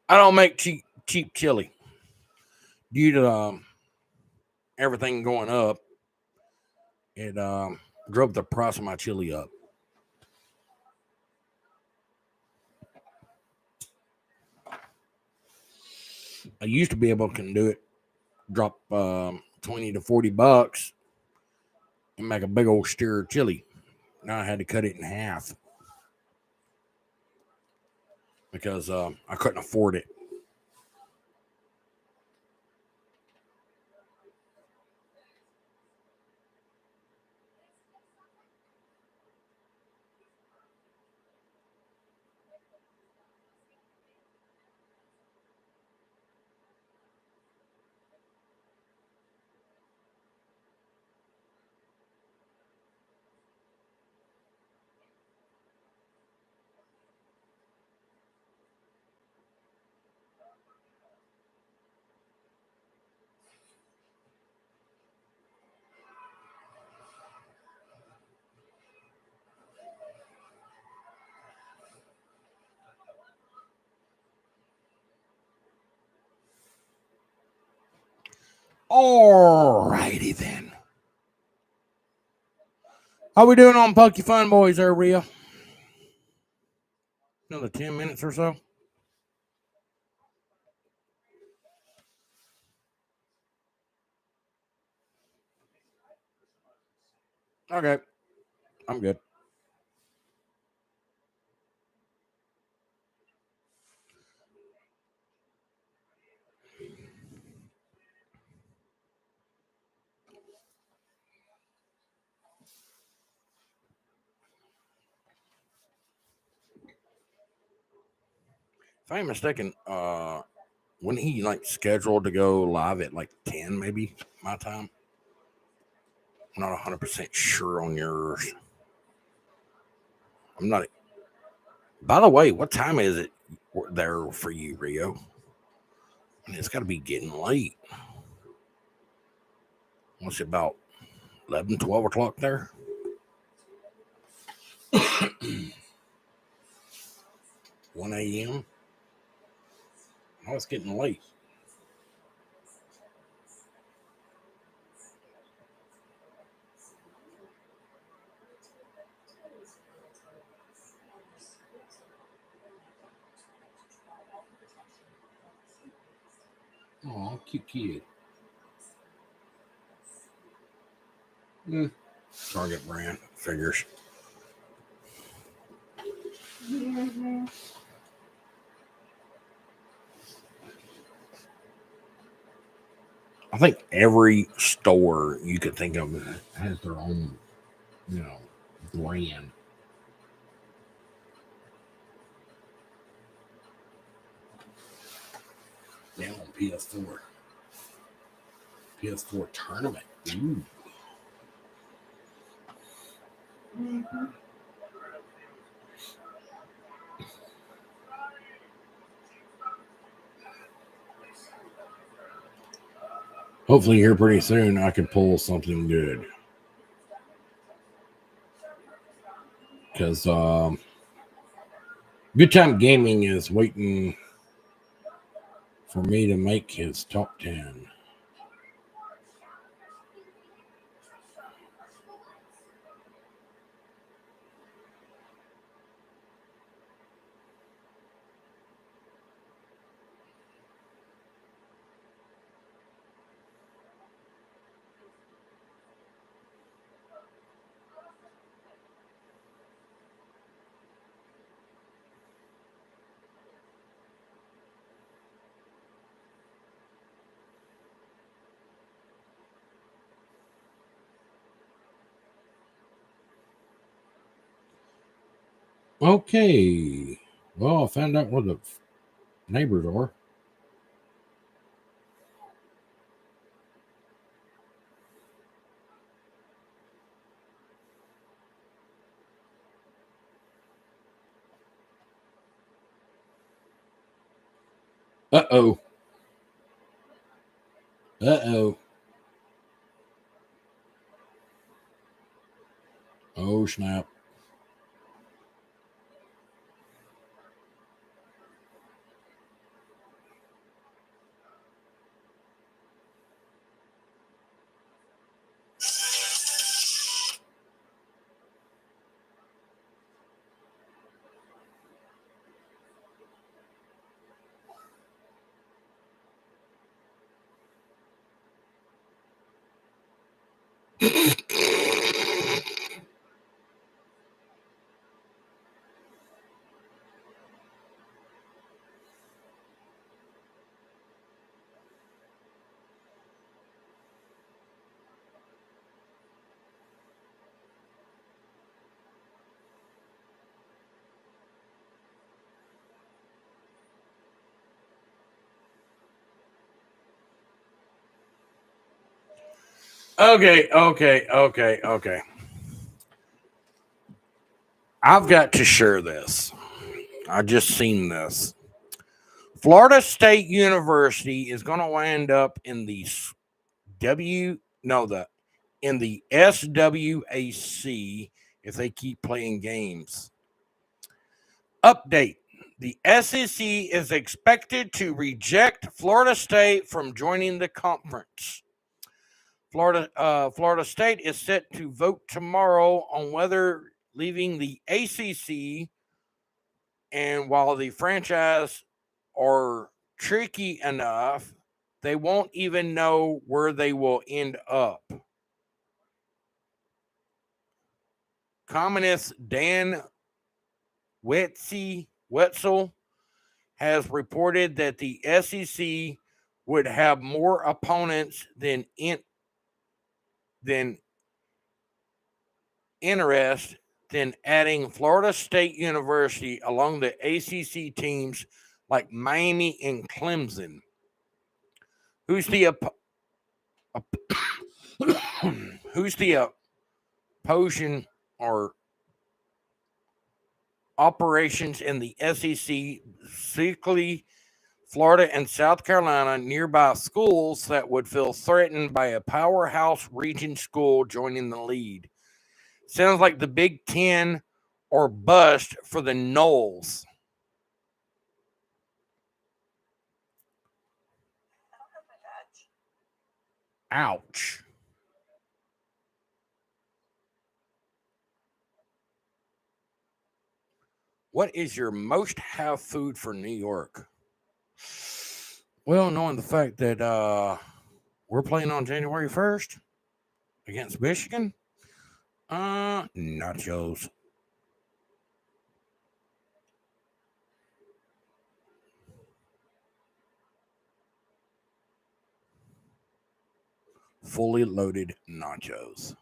Speaker 3: I don't make cheap chili due to everything going up. It drove the price of my chili up. I used to be able to do it, drop 20 to 40 bucks and make a big old stir of chili. Now I had to cut it in half because I couldn't afford it. Alrighty then. How we doing on Pokey Fun Boys there, Rio? Another 10 minutes or so? Okay. I'm good. If I'm mistaken, when he like scheduled to go live at like 10 maybe my time? I'm not 100% sure on yours. I'm not. By the way, what time is it there for you, Rio? I mean, it's got to be getting late. What's it about 11, 12 o'clock there? 1 a.m.? Oh, it's getting late. Oh, cute kid. Target brand figures.
Speaker 2: Mm-hmm.
Speaker 3: I think every store you could think of has their own, brand. Now on PS4. PS4 tournament. Ooh.
Speaker 2: Mm-hmm.
Speaker 3: Hopefully here pretty soon I can pull something good. Because Good Time Gaming is waiting for me to make his top 10. Okay. Well, I found out where the neighbors are. Uh-oh. Uh-oh. Oh, snap. Okay. I've got to share this. I just seen this. Florida State University is going to wind up in the in the SWAC if they keep playing games. Update. The SEC is expected to reject Florida State from joining the conference. Florida State is set to vote tomorrow on whether leaving the ACC, and while the franchise are tricky enough, they won't even know where they will end up. Communist Dan Wetzel has reported that the SEC would have more opponents than interest than adding Florida State University along the ACC teams like Miami and Clemson. Who's the who's the opposition or operations in the SEC, specifically Florida and South Carolina, nearby schools that would feel threatened by a powerhouse region school joining the lead? Sounds like the Big Ten or bust for the Knowles. Ouch. What is your most have food for New York? Well, knowing the fact that we're playing on January 1st against Michigan, nachos. Fully loaded nachos.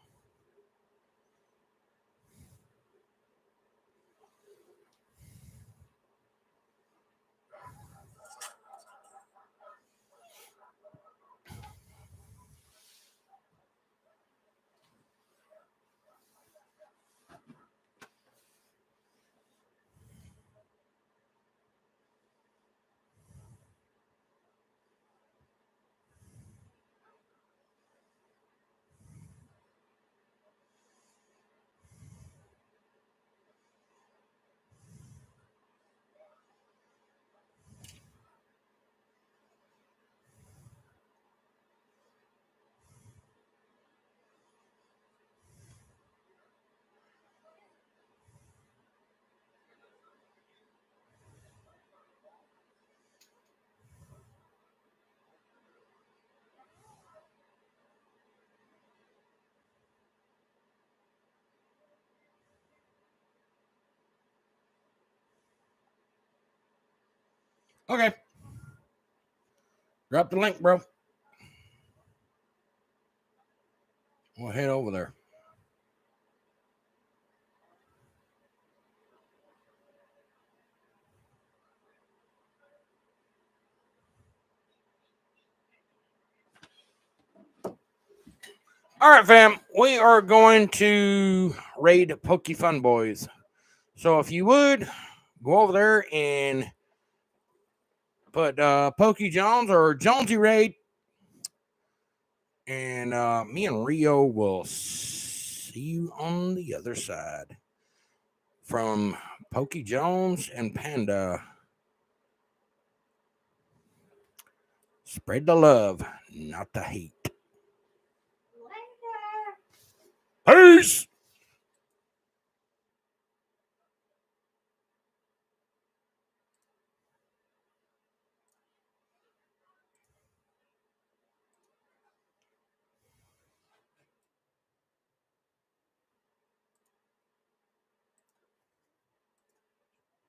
Speaker 3: Okay. Drop the link, bro. We'll head over there. All right, fam. We are going to raid Poke Fun Boys. So if you would, go over there and put Pokey Jones or Jonesy Raid. And me and Rio will see you on the other side. From Pokey Jones and Panda. Spread the love, not the hate.
Speaker 2: Later.
Speaker 3: Peace!